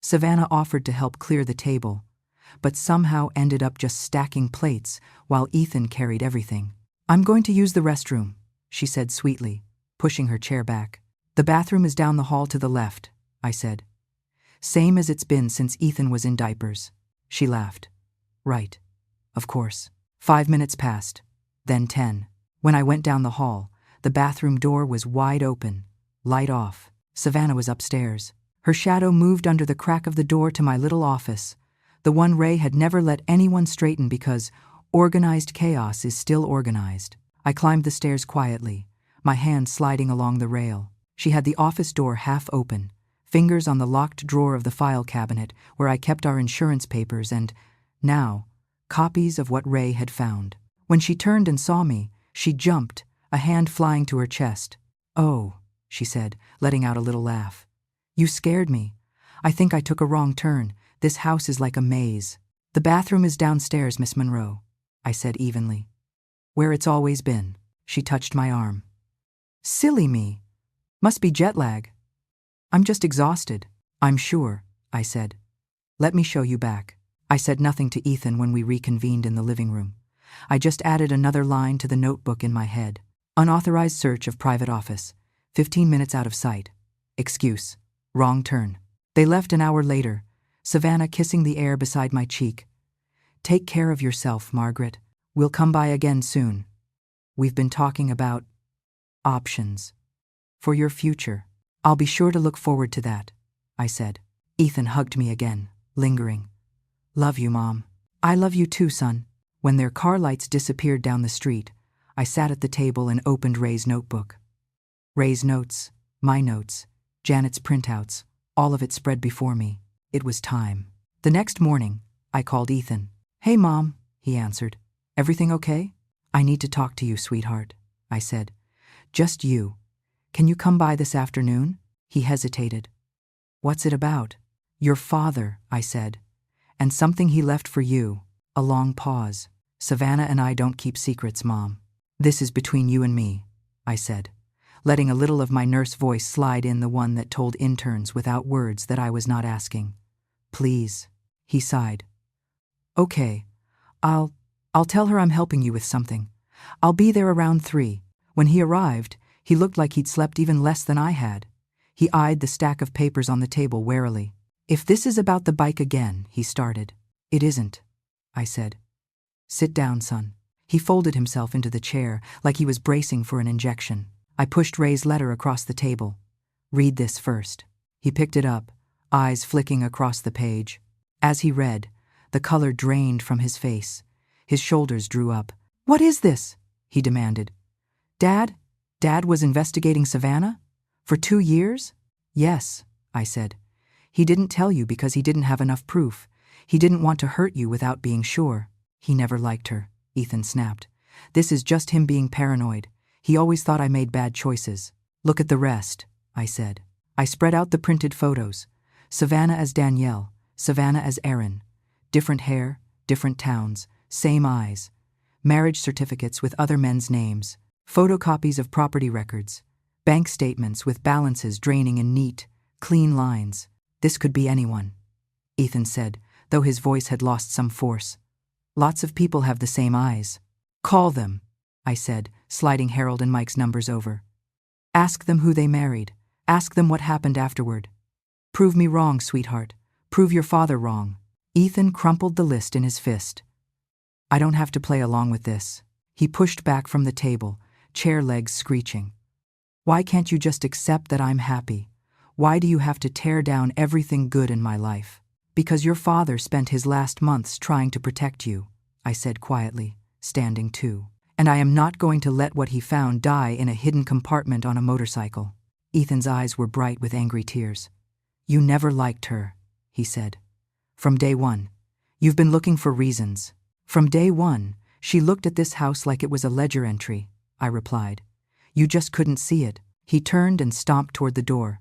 Savannah offered to help clear the table, but somehow ended up just stacking plates while Ethan carried everything. "I'm going to use the restroom," she said sweetly, pushing her chair back. "The bathroom is down the hall to the left," I said. "Same as it's been since Ethan was in diapers." She laughed. "Right. Of course." 5 minutes passed, then 10. When I went down the hall, the bathroom door was wide open, light off. Savannah was upstairs. Her shadow moved under the crack of the door to my little office, the one Ray had never let anyone straighten because organized chaos is still organized. I climbed the stairs quietly, my hand sliding along the rail. She had the office door half open, fingers on the locked drawer of the file cabinet where I kept our insurance papers and, now, copies of what Ray had found. When she turned and saw me, she jumped, a hand flying to her chest. "Oh," she said, letting out a little laugh. "You scared me. I think I took a wrong turn. This house is like a maze." "The bathroom is downstairs, Miss Monroe," I said evenly. "Where it's always been." She touched my arm. "Silly me. Must be jet lag." "I'm just exhausted." "I'm sure," I said. "Let me show you back." I said nothing to Ethan when we reconvened in the living room. I just added another line to the notebook in my head. Unauthorized search of private office. 15 minutes out of sight. Excuse. Wrong turn. They left an hour later, Savannah kissing the air beside my cheek. Take care of yourself, Margaret. We'll come by again soon. We've been talking about options for your future. I'll be sure to look forward to that, I said. Ethan hugged me again, lingering. Love you, Mom. I love you too, son. When their car lights disappeared down the street, I sat at the table and opened Ray's notebook. Ray's notes, my notes, Janet's printouts, all of it spread before me. It was time. The next morning, I called Ethan. Hey, Mom, he answered. Everything okay? I need to talk to you, sweetheart, I said. Just you. Can you come by this afternoon? He hesitated. What's it about? Your father, I said. And something he left for you. A long pause. Savannah and I don't keep secrets, Mom. This is between you and me, I said, letting a little of my nurse voice slide in, the one that told interns without words that I was not asking. Please, he sighed. Okay, I'll tell her I'm helping you with something. I'll be there around 3. When he arrived, he looked like he'd slept even less than I had. He eyed the stack of papers on the table warily. If this is about the bike again, he started. It isn't, I said. Sit down, son. He folded himself into the chair like he was bracing for an injection. I pushed Ray's letter across the table. Read this first. He picked it up, eyes flicking across the page. As he read, the color drained from his face. His shoulders drew up. What is this? He demanded. Dad was investigating Savannah? For 2 years? Yes, I said. He didn't tell you because he didn't have enough proof. He didn't want to hurt you without being sure. He never liked her, Ethan snapped. This is just him being paranoid. He always thought I made bad choices. Look at the rest, I said. I spread out the printed photos. Savannah as Danielle, Savannah as Erin. Different hair, different towns, same eyes. Marriage certificates with other men's names. Photocopies of property records. Bank statements with balances draining in neat, clean lines. This could be anyone, Ethan said, though his voice had lost some force. Lots of people have the same eyes. Call them, I said, sliding Harold and Mike's numbers over. Ask them who they married. Ask them what happened afterward. Prove me wrong, sweetheart. Prove your father wrong. Ethan crumpled the list in his fist. I don't have to play along with this. He pushed back from the table, chair legs screeching. Why can't you just accept that I'm happy? Why do you have to tear down everything good in my life? Because your father spent his last months trying to protect you, I said quietly, standing too. And I am not going to let what he found die in a hidden compartment on a motorcycle. Ethan's eyes were bright with angry tears. You never liked her, he said. From day one. You've been looking for reasons. From day one, she looked at this house like it was a ledger entry, I replied. You just couldn't see it. He turned and stomped toward the door.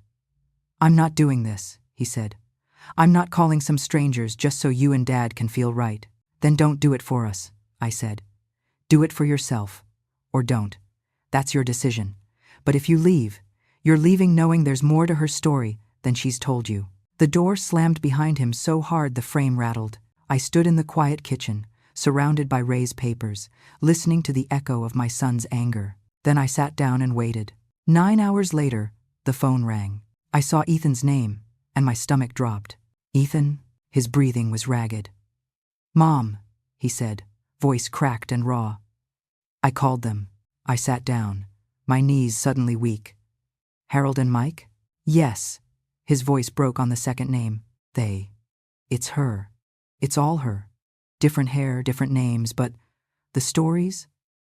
I'm not doing this, he said. I'm not calling some strangers just so you and Dad can feel right. Then don't do it for us, I said. Do it for yourself. Or don't. That's your decision. But if you leave, you're leaving knowing there's more to her story than she's told you. The door slammed behind him so hard the frame rattled. I stood in the quiet kitchen, surrounded by Ray's papers, listening to the echo of my son's anger. Then I sat down and waited. 9 hours later, the phone rang. I saw Ethan's name, and my stomach dropped. Ethan, his breathing was ragged. Mom, he said, voice cracked and raw. I called them. I sat down, my knees suddenly weak. Harold and Mike? Yes. His voice broke on the second name. They. It's her. It's all her. Different hair, different names, but the stories?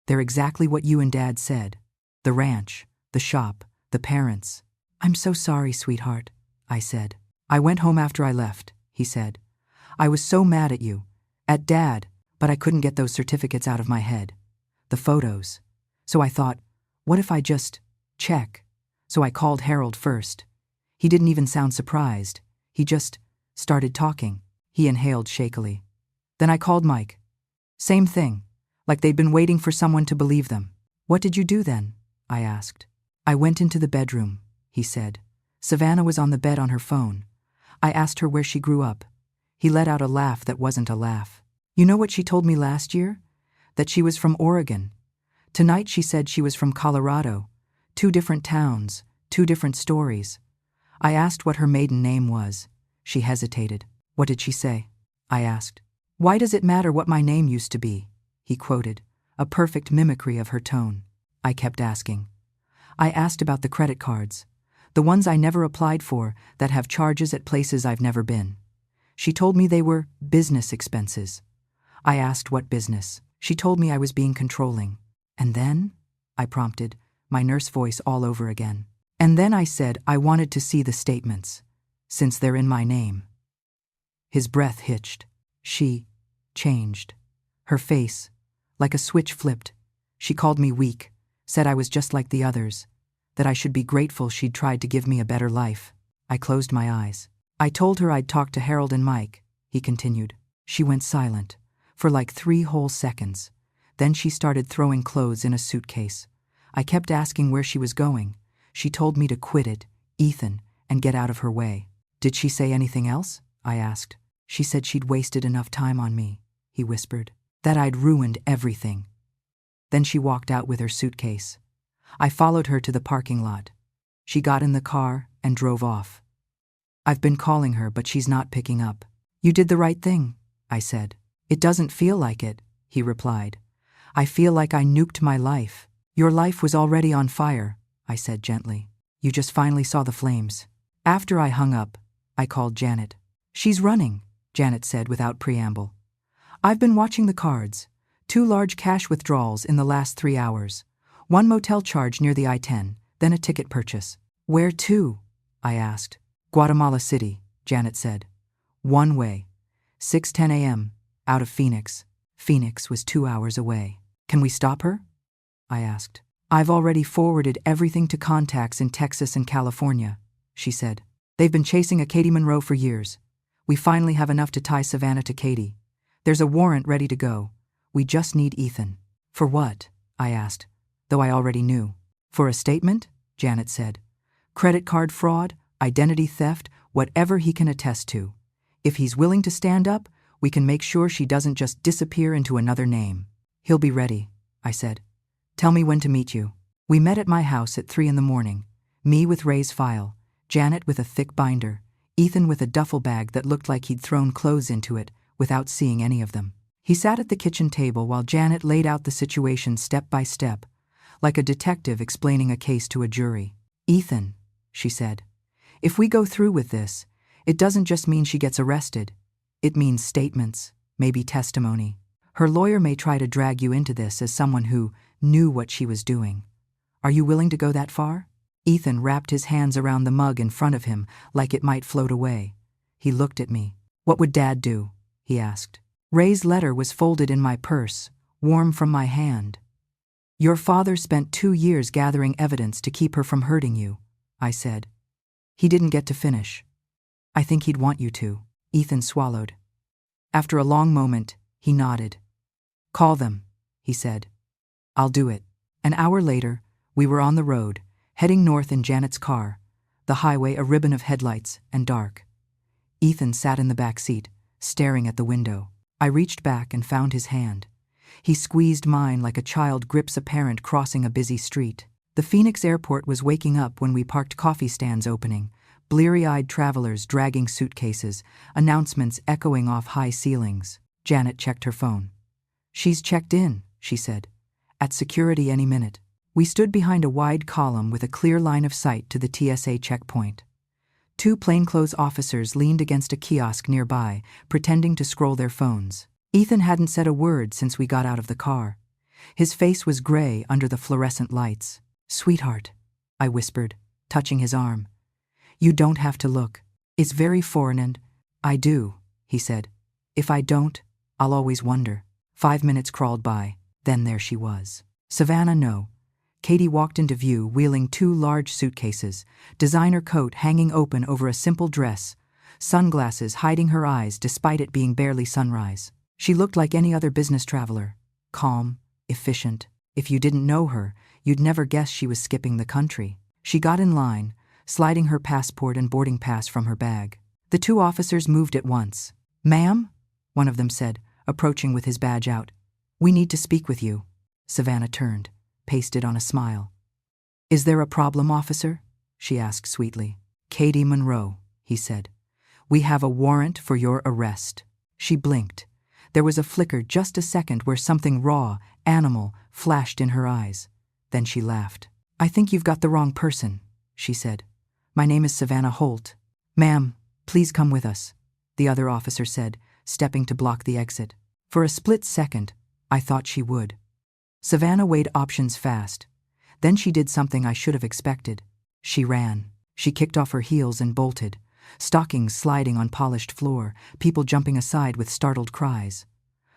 They're exactly what you and Dad said. The ranch, the shop, the parents. I'm so sorry, sweetheart, I said. I went home after I left, he said. I was so mad at you, at Dad, but I couldn't get those certificates out of my head. The photos. So I thought, what if I just check? So I called Harold first. He didn't even sound surprised. He just started talking. He inhaled shakily. Then I called Mike. Same thing, like they'd been waiting for someone to believe them. What did you do then? I asked. I went into the bedroom, he said. Savannah was on the bed on her phone. I asked her where she grew up. He let out a laugh that wasn't a laugh. You know what she told me last year? That she was from Oregon. Tonight she said she was from Colorado. 2 different towns, 2 different stories. I asked what her maiden name was. She hesitated. What did she say? I asked. Why does it matter what my name used to be? He quoted, a perfect mimicry of her tone. I kept asking. I asked about the credit cards, the ones I never applied for that have charges at places I've never been. She told me they were business expenses. I asked what business. She told me I was being controlling. And then? I prompted, my nurse voice all over again. And then I said I wanted to see the statements, since they're in my name. His breath hitched. She changed. Her face, like a switch, flipped. She called me weak, said I was just like the others, that I should be grateful she'd tried to give me a better life. I closed my eyes. I told her I'd talked to Harold and Mike, he continued. She went silent, for like 3 whole seconds. Then she started throwing clothes in a suitcase. I kept asking where she was going. She told me to quit it, Ethan, and get out of her way. Did she say anything else? I asked. She said she'd wasted enough time on me, he whispered, that I'd ruined everything. Then she walked out with her suitcase. I followed her to the parking lot. She got in the car and drove off. I've been calling her, but she's not picking up. You did the right thing, I said. It doesn't feel like it, he replied. I feel like I nuked my life. Your life was already on fire, I said gently. You just finally saw the flames. After I hung up, I called Janet. She's running, Janet said without preamble. I've been watching the cards. 2 large cash withdrawals in the last 3 hours. 1 motel charge near the I-10, then a ticket purchase. Where to? I asked. Guatemala City, Janet said. One way. 6:10 a.m., out of Phoenix. Phoenix was 2 hours away. Can we stop her? I asked. I've already forwarded everything to contacts in Texas and California, she said. They've been chasing a Katie Monroe for years. We finally have enough to tie Savannah to Katie. There's a warrant ready to go. We just need Ethan. For what? I asked, though I already knew. For a statement? Janet said. Credit card fraud, identity theft, whatever he can attest to. If he's willing to stand up, we can make sure she doesn't just disappear into another name. He'll be ready, I said. Tell me when to meet you. We met at my house at 3 a.m, me with Ray's file, Janet with a thick binder, Ethan with a duffel bag that looked like he'd thrown clothes into it without seeing any of them. He sat at the kitchen table while Janet laid out the situation step by step, like a detective explaining a case to a jury. Ethan, she said, if we go through with this, it doesn't just mean she gets arrested. It means statements, maybe testimony. Her lawyer may try to drag you into this as someone who knew what she was doing. Are you willing to go that far? Ethan wrapped his hands around the mug in front of him like it might float away. He looked at me. What would Dad do? He asked. Ray's letter was folded in my purse, warm from my hand. Your father spent 2 years gathering evidence to keep her from hurting you, I said. He didn't get to finish. I think he'd want you to. Ethan swallowed. After a long moment, he nodded. Call them, he said. I'll do it. An hour later, we were on the road, heading north in Janet's car, the highway a ribbon of headlights and dark. Ethan sat in the back seat, staring at the window. I reached back and found his hand. He squeezed mine like a child grips a parent crossing a busy street. The Phoenix airport was waking up when we parked, coffee stands opening, bleary-eyed travelers dragging suitcases, announcements echoing off high ceilings. Janet checked her phone. She's checked in, she said. At security any minute. We stood behind a wide column with a clear line of sight to the TSA checkpoint. 2 plainclothes officers leaned against a kiosk nearby, pretending to scroll their phones. Ethan hadn't said a word since we got out of the car. His face was gray under the fluorescent lights. Sweetheart, I whispered, touching his arm. You don't have to look. It's very foreign and… I do, he said. If I don't, I'll always wonder. 5 minutes crawled by, then there she was. Savannah, no. Katie walked into view wheeling 2 large suitcases, designer coat hanging open over a simple dress, sunglasses hiding her eyes despite it being barely sunrise. She looked like any other business traveler, calm, efficient. If you didn't know her, you'd never guess she was skipping the country. She got in line, sliding her passport and boarding pass from her bag. The 2 officers moved at once. Ma'am, one of them said, approaching with his badge out. We need to speak with you. Savannah turned, pasted on a smile. Is there a problem, officer? She asked sweetly. Katie Monroe, he said. "We have a warrant for your arrest." She blinked. There was a flicker, just a second, where something raw, animal, flashed in her eyes. Then she laughed. "I think you've got the wrong person," she said. "My name is Savannah Holt." "Ma'am, please come with us," the other officer said, stepping to block the exit. For a split second, I thought she would. Savannah weighed options fast. Then she did something I should have expected. She ran. She kicked off her heels and bolted, stockings sliding on polished floor, people jumping aside with startled cries.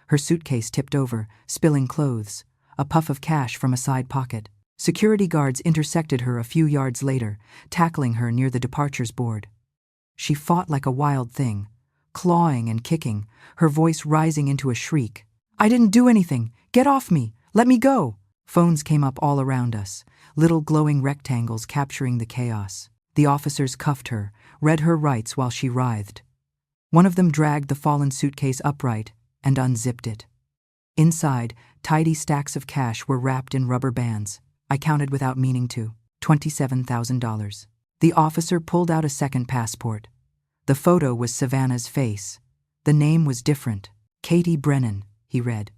Her suitcase tipped over, spilling clothes, a puff of cash from a side pocket. Security guards intersected her a few yards later, tackling her near the departures board. She fought like a wild thing, clawing and kicking, her voice rising into a shriek. "I didn't do anything! Get off me! Let me go!" Phones came up all around us, little glowing rectangles capturing the chaos. The officers cuffed her, read her rights while she writhed. One of them dragged the fallen suitcase upright and unzipped it. Inside, tidy stacks of cash were wrapped in rubber bands. I counted without meaning to. $27,000. The officer pulled out a second passport. The photo was Savannah's face. The name was different. "Katie Brennan," he read.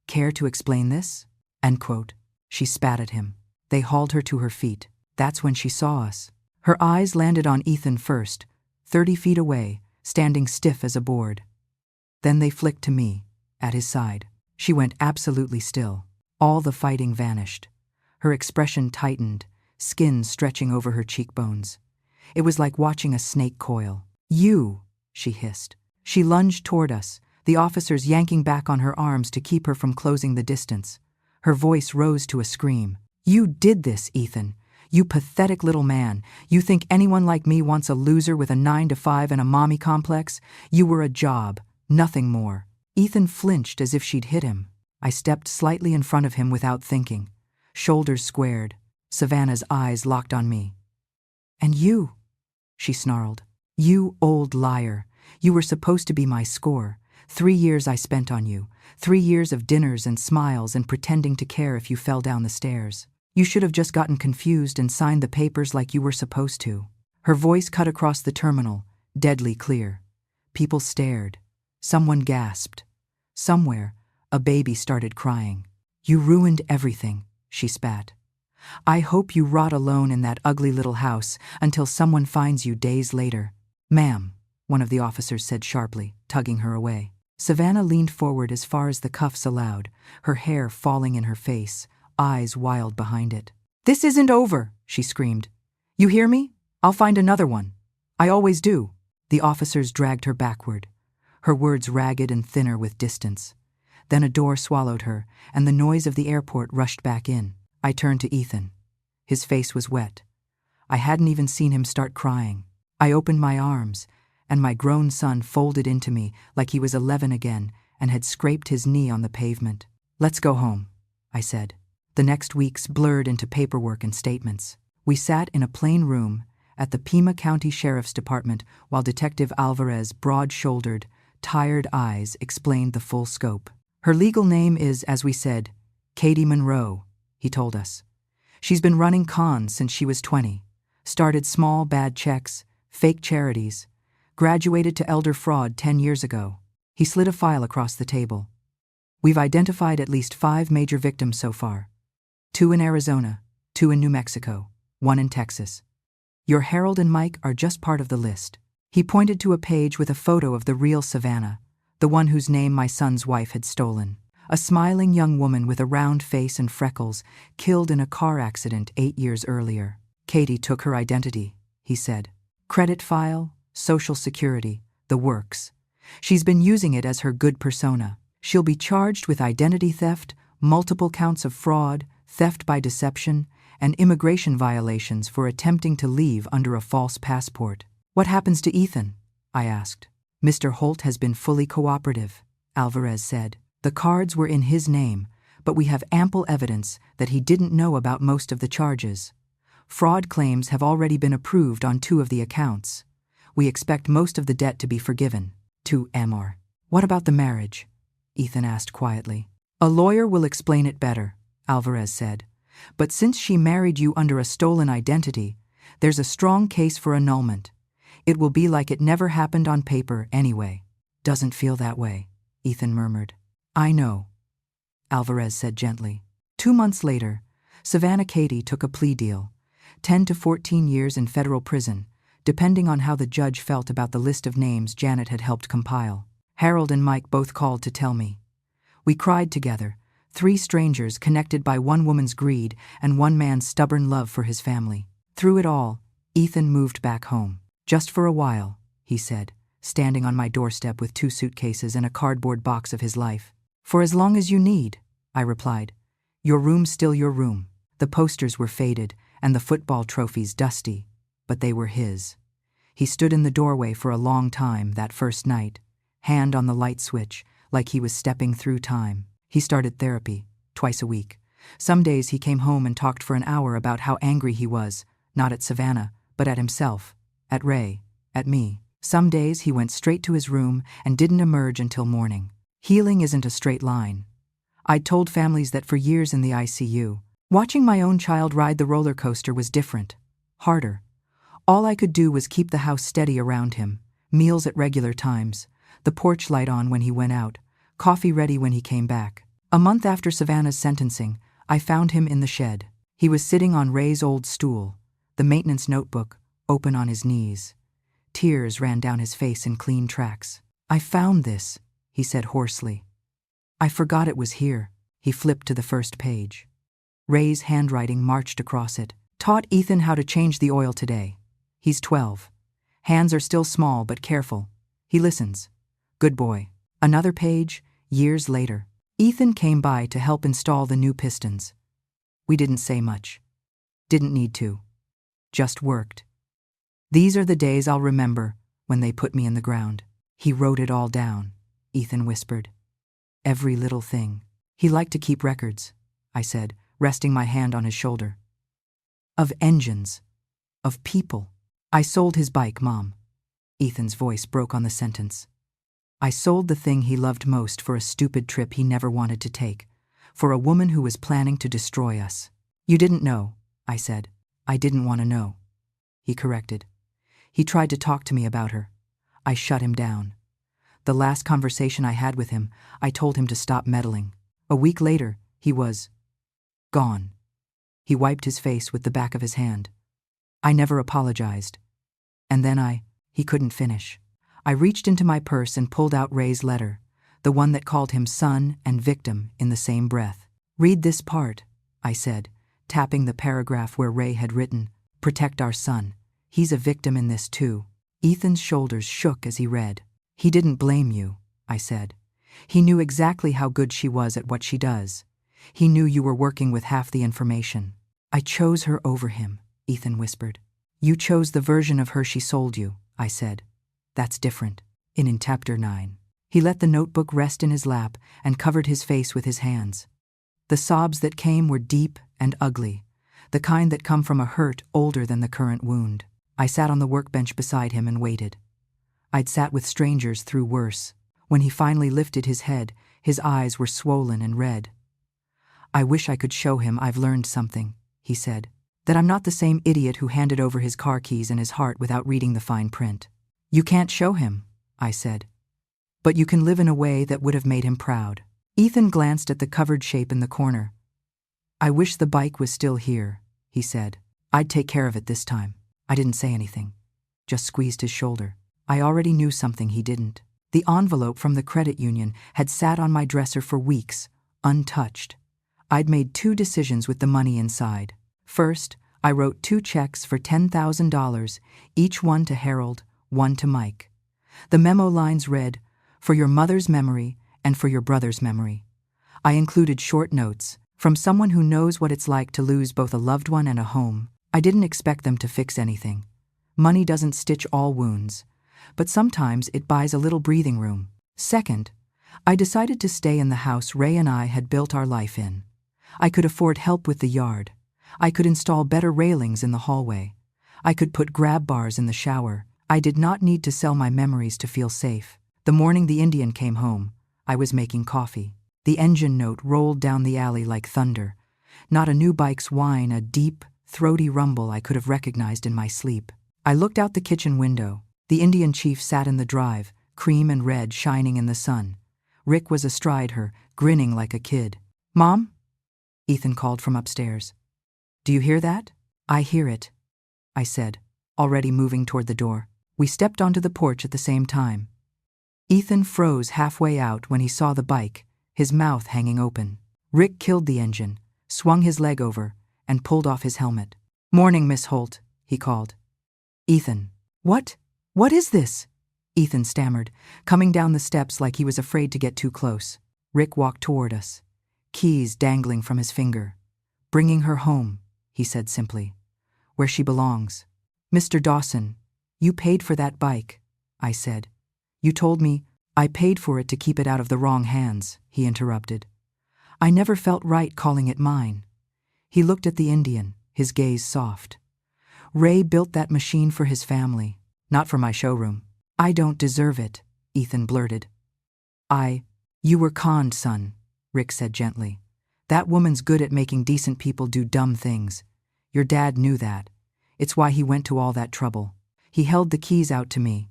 "Care to explain this?" End quote. She spat at him. They hauled her to her feet. That's when she saw us. Her eyes landed on Ethan first, 30 feet away, standing stiff as a board. Then they flicked to me, at his side. She went absolutely still. All the fighting vanished. Her expression tightened, skin stretching over her cheekbones. It was like watching a snake coil. "You!" she hissed. She lunged toward us, the officers yanking back on her arms to keep her from closing the distance. Her voice rose to a scream. "You did this, Ethan. You pathetic little man. You think anyone like me wants a loser with a 9-to-5 and a mommy complex? You were a job, nothing more." Ethan flinched as if she'd hit him. I stepped slightly in front of him without thinking. Shoulders squared. Savannah's eyes locked on me. "And you," she snarled. "You old liar. You were supposed to be my score. 3 years I spent on you. 3 years of dinners and smiles and pretending to care if you fell down the stairs. You should have just gotten confused and signed the papers like you were supposed to." Her voice cut across the terminal, deadly clear. People stared. Someone gasped. Somewhere, a baby started crying. "You ruined everything," she spat. "I hope you rot alone in that ugly little house until someone finds you days later." "Ma'am," one of the officers said sharply, tugging her away. Savannah leaned forward as far as the cuffs allowed, her hair falling in her face, eyes wild behind it. "This isn't over," she screamed. "You hear me? I'll find another one. I always do." The officers dragged her backward, her words ragged and thinner with distance. Then a door swallowed her, and the noise of the airport rushed back in. I turned to Ethan. His face was wet. I hadn't even seen him start crying. I opened my arms, and my grown son folded into me like he was 11 again and had scraped his knee on the pavement. "Let's go home," I said. The next weeks blurred into paperwork and statements. We sat in a plain room at the Pima County Sheriff's Department while Detective Alvarez, broad-shouldered, tired eyes, explained the full scope. "Her legal name is, as we said, Katie Monroe," he told us. "She's been running cons since she was 20. Started small, bad checks, fake charities. Graduated to elder fraud 10 years ago." He slid a file across the table. "We've identified at least 5 major victims so far. 2 in Arizona, 2 in New Mexico, 1 in Texas. Your Harold and Mike are just part of the list." He pointed to a page with a photo of the real Savannah, the one whose name my son's wife had stolen. A smiling young woman with a round face and freckles, killed in a car accident 8 years earlier. "Katie took her identity," he said. "Credit file, Social Security, the works. She's been using it as her good persona. She'll be charged with identity theft, multiple counts of fraud, theft by deception, and immigration violations for attempting to leave under a false passport." "What happens to Ethan?" I asked. "Mr. Holt has been fully cooperative," Alvarez said. "The cards were in his name, but we have ample evidence that he didn't know about most of the charges. Fraud claims have already been approved on 2 of the accounts. We expect most of the debt to be forgiven." To Mr. "What about the marriage?" Ethan asked quietly. "A lawyer will explain it better," Alvarez said. "But since she married you under a stolen identity, there's a strong case for annulment. It will be like it never happened on paper anyway. Doesn't feel that way, Ethan murmured. I know, Alvarez said gently. 2 months later, Savannah Katie took a plea deal, 10 to 14 years in federal prison, depending on how the judge felt about the list of names Janet had helped compile. Harold and Mike both called to tell me. We cried together, 3 strangers connected by one woman's greed and one man's stubborn love for his family. Through it all, Ethan moved back home. Just for a while, he said, standing on my doorstep with 2 suitcases and a cardboard box of his life. For as long as you need, I replied. Your room's still your room. The posters were faded and the football trophies dusty, but they were his. He stood in the doorway for a long time that first night, hand on the light switch, like he was stepping through time. He started therapy, twice a week. Some days he came home and talked for an hour about how angry he was, not at Savannah, but at himself, at Ray, at me. Some days he went straight to his room and didn't emerge until morning. Healing isn't a straight line. I'd told families that for years in the ICU. Watching my own child ride the roller coaster was different, harder. All I could do was keep the house steady around him, meals at regular times, the porch light on when he went out, coffee ready when he came back. A month after Savannah's sentencing, I found him in the shed. He was sitting on Ray's old stool, the maintenance notebook open on his knees. Tears ran down his face in clean tracks. I found this, he said hoarsely. I forgot it was here. He flipped to the first page. Ray's handwriting marched across it. Taught Ethan how to change the oil today. He's 12. Hands are still small but careful. He listens. Good boy. Another page, years later. Ethan came by to help install the new pistons. We didn't say much. Didn't need to. Just worked. These are the days I'll remember when they put me in the ground. He wrote it all down, Ethan whispered. Every little thing. He liked to keep records, I said, resting my hand on his shoulder. Of engines. Of people. I sold his bike, Mom. Ethan's voice broke on the sentence. I sold the thing he loved most for a stupid trip he never wanted to take, for a woman who was planning to destroy us. You didn't know, I said. I didn't want to know. He corrected. He tried to talk to me about her. I shut him down. The last conversation I had with him, I told him to stop meddling. A week later, he was gone. He wiped his face with the back of his hand. I never apologized. And then he couldn't finish. I reached into my purse and pulled out Ray's letter, the one that called him son and victim in the same breath. Read this part, I said, tapping the paragraph where Ray had written, protect our son. He's a victim in this too. Ethan's shoulders shook as he read. He didn't blame you, I said. He knew exactly how good she was at what she does. He knew you were working with half the information. I chose her over him, Ethan whispered. You chose the version of her she sold you, I said. That's different. In chapter 9. He let the notebook rest in his lap and covered his face with his hands. The sobs that came were deep and ugly, the kind that come from a hurt older than the current wound. I sat on the workbench beside him and waited. I'd sat with strangers through worse. When he finally lifted his head, his eyes were swollen and red. I wish I could show him I've learned something, he said. That I'm not the same idiot who handed over his car keys and his heart without reading the fine print. You can't show him, I said. But you can live in a way that would have made him proud. Ethan glanced at the covered shape in the corner. I wish the bike was still here, he said. I'd take care of it this time. I didn't say anything, just squeezed his shoulder. I already knew something he didn't. The envelope from the credit union had sat on my dresser for weeks, untouched. I'd made 2 decisions with the money inside. First, I wrote 2 checks for $10,000, each one to Harold, one to Mike. The memo lines read, for your mother's memory and for your brother's memory. I included short notes, from someone who knows what it's like to lose both a loved one and a home. I didn't expect them to fix anything. Money doesn't stitch all wounds, but sometimes it buys a little breathing room. Second, I decided to stay in the house Ray and I had built our life in. I could afford help with the yard. I could install better railings in the hallway. I could put grab bars in the shower. I did not need to sell my memories to feel safe. The morning the Indian came home, I was making coffee. The engine note rolled down the alley like thunder. Not a new bike's whine, a deep, throaty rumble I could have recognized in my sleep. I looked out the kitchen window. The Indian chief sat in the drive, cream and red shining in the sun. Rick was astride her, grinning like a kid. "Mom?" Ethan called from upstairs. "Do you hear that?" "I hear it," I said, already moving toward the door. We stepped onto the porch at the same time. Ethan froze halfway out when he saw the bike, his mouth hanging open. Rick killed the engine, swung his leg over, and pulled off his helmet. "Morning, Miss Holt," he called. "Ethan." What is this?" Ethan stammered, coming down the steps like he was afraid to get too close. Rick walked toward us, keys dangling from his finger. "Bringing her home," he said simply. "Where she belongs." "Mr. Dawson, you paid for that bike," I said. "You told me—" "I paid for it to keep it out of the wrong hands," he interrupted. "I never felt right calling it mine." He looked at the Indian, his gaze soft. "Ray built that machine for his family, not for my showroom." "I don't deserve it," Ethan blurted. You were conned, son," Rick said gently. "That woman's good at making decent people do dumb things. Your dad knew that. It's why he went to all that trouble." He held the keys out to me.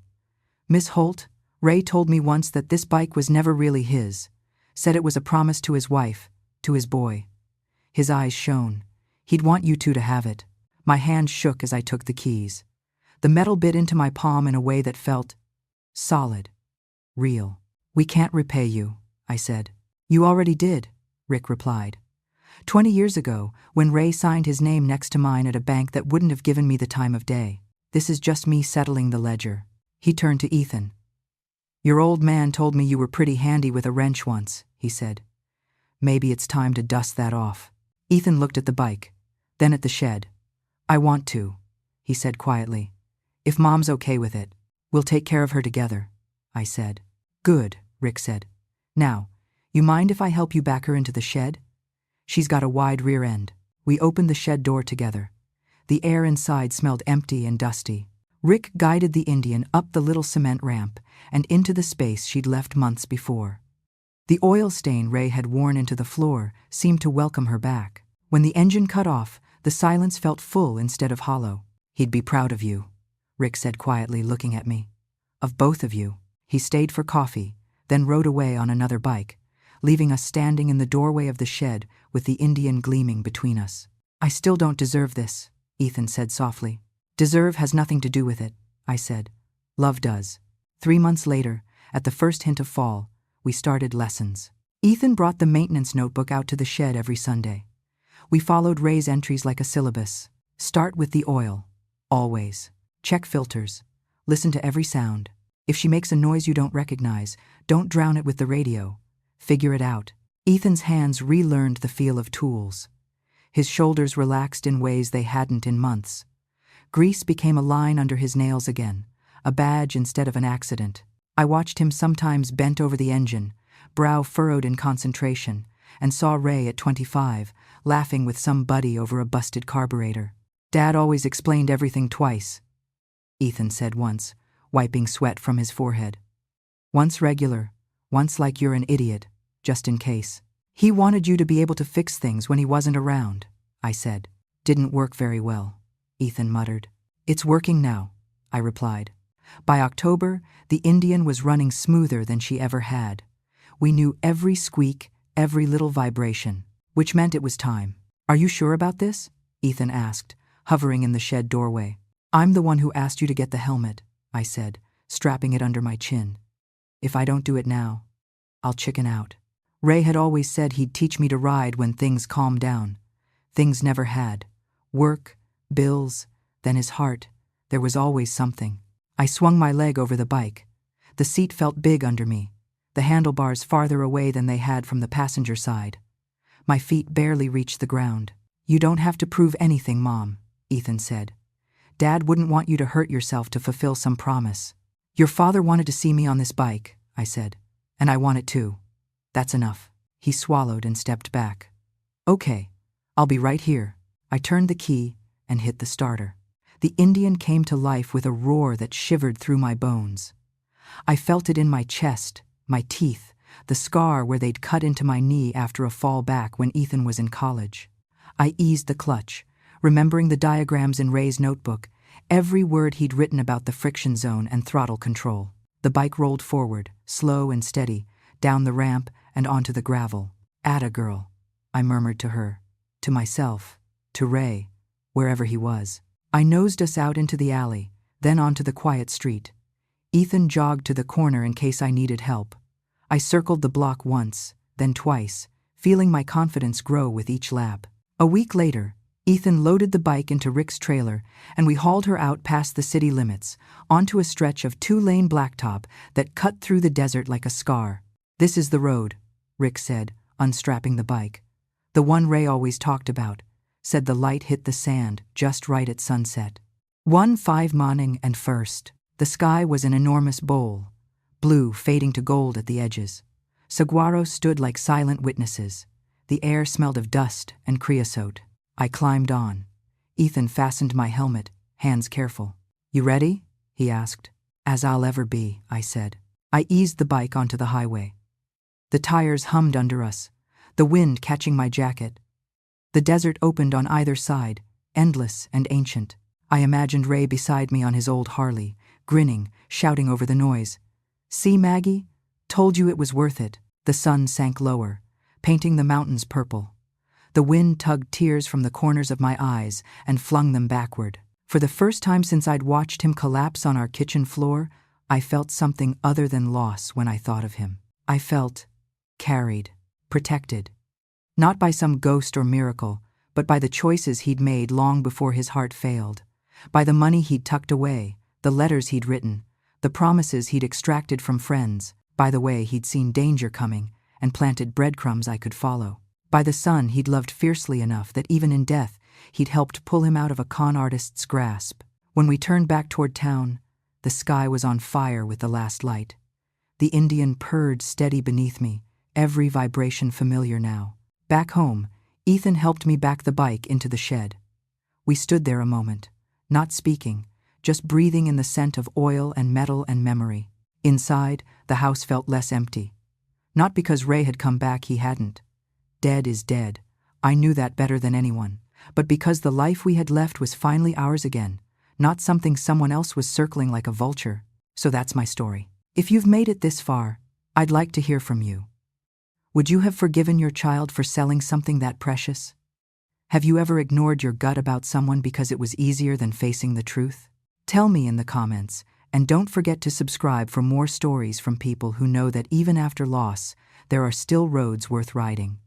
"Miss Holt, Ray told me once that this bike was never really his. Said it was a promise to his wife, to his boy." His eyes shone. "He'd want you two to have it." My hand shook as I took the keys. The metal bit into my palm in a way that felt solid, real. "We can't repay you," I said. "You already did," Rick replied. 20 years ago, when Ray signed his name next to mine at a bank that wouldn't have given me the time of day. This is just me settling the ledger." He turned to Ethan. "Your old man told me you were pretty handy with a wrench once," he said. "Maybe it's time to dust that off." Ethan looked at the bike, then at the shed. "I want to," he said quietly. "If Mom's okay with it, we'll take care of her together," I said. "Good," Rick said. "Now, you mind if I help you back her into the shed? She's got a wide rear end." We opened the shed door together. The air inside smelled empty and dusty. Rick guided the Indian up the little cement ramp and into the space she'd left months before. The oil stain Ray had worn into the floor seemed to welcome her back. When the engine cut off, the silence felt full instead of hollow. "He'd be proud of you," Rick said quietly, looking at me. "Of both of you." He stayed for coffee, then rode away on another bike, leaving us standing in the doorway of the shed with the Indian gleaming between us. "I still don't deserve this," Ethan said softly. "Deserve has nothing to do with it," I said. "Love does." 3 months later, at the first hint of fall, we started lessons. Ethan brought the maintenance notebook out to the shed every Sunday. We followed Ray's entries like a syllabus. Start with the oil. Always. Check filters. Listen to every sound. If she makes a noise you don't recognize, don't drown it with the radio. Figure it out. Ethan's hands relearned the feel of tools. His shoulders relaxed in ways they hadn't in months. Grease became a line under his nails again, a badge instead of an accident. I watched him sometimes bent over the engine, brow furrowed in concentration, and saw Ray at 25, laughing with some buddy over a busted carburetor. "Dad always explained everything twice," Ethan said once, wiping sweat from his forehead. "Once regular, once like you're an idiot, just in case. He wanted you to be able to fix things when he wasn't around," I said. "Didn't work very well," Ethan muttered. "It's working now," I replied. By October, the Indian was running smoother than she ever had. We knew every squeak, every little vibration, which meant it was time. "Are you sure about this?" Ethan asked, hovering in the shed doorway. "I'm the one who asked you to get the helmet," I said, strapping it under my chin. "If I don't do it now, I'll chicken out." Ray had always said he'd teach me to ride when things calmed down. Things never had. Work, bills, then his heart. There was always something. I swung my leg over the bike. The seat felt big under me, the handlebars farther away than they had from the passenger side. My feet barely reached the ground. "You don't have to prove anything, Mom," Ethan said. "Dad wouldn't want you to hurt yourself to fulfill some promise." "Your father wanted to see me on this bike," I said, "and I want it too. That's enough." He swallowed and stepped back. "Okay, I'll be right here." I turned the key and hit the starter. The Indian came to life with a roar that shivered through my bones. I felt it in my chest, my teeth, the scar where they'd cut into my knee after a fall back when Ethan was in college. I eased the clutch, remembering the diagrams in Ray's notebook, every word he'd written about the friction zone and throttle control. The bike rolled forward, slow and steady, down the ramp and onto the gravel. "Atta girl," I murmured to her, to myself, to Ray, wherever he was. I nosed us out into the alley, then onto the quiet street. Ethan jogged to the corner in case I needed help. I circled the block once, then twice, feeling my confidence grow with each lap. A week later, Ethan loaded the bike into Rick's trailer, and we hauled her out past the city limits, onto a stretch of 2-lane blacktop that cut through the desert like a scar. "This is the road," Rick said, unstrapping the bike. "The one Ray always talked about," said the light hit the sand just right at sunset. 1-5 morning and first. The sky was an enormous bowl, blue fading to gold at the edges. Saguaros stood like silent witnesses. The air smelled of dust and creosote. I climbed on. Ethan fastened my helmet, hands careful. "You ready?" he asked. "As I'll ever be," I said. I eased the bike onto the highway. The tires hummed under us, the wind catching my jacket. The desert opened on either side, endless and ancient. I imagined Ray beside me on his old Harley, grinning, shouting over the noise. "See, Maggie? Told you it was worth it." The sun sank lower, painting the mountains purple. The wind tugged tears from the corners of my eyes and flung them backward. For the first time since I'd watched him collapse on our kitchen floor, I felt something other than loss when I thought of him. I felt carried, protected. Not by some ghost or miracle, but by the choices he'd made long before his heart failed. By the money he'd tucked away, the letters he'd written, the promises he'd extracted from friends, by the way he'd seen danger coming and planted breadcrumbs I could follow. By the son he'd loved fiercely enough that even in death, he'd helped pull him out of a con artist's grasp. When we turned back toward town, the sky was on fire with the last light. The Indian purred steady beneath me, every vibration familiar now. Back home, Ethan helped me back the bike into the shed. We stood there a moment, not speaking, just breathing in the scent of oil and metal and memory. Inside, the house felt less empty. Not because Ray had come back, he hadn't. Dead is dead. I knew that better than anyone. But because the life we had left was finally ours again, not something someone else was circling like a vulture. So that's my story. If you've made it this far, I'd like to hear from you. Would you have forgiven your child for selling something that precious? Have you ever ignored your gut about someone because it was easier than facing the truth? Tell me in the comments, and don't forget to subscribe for more stories from people who know that even after loss, there are still roads worth riding.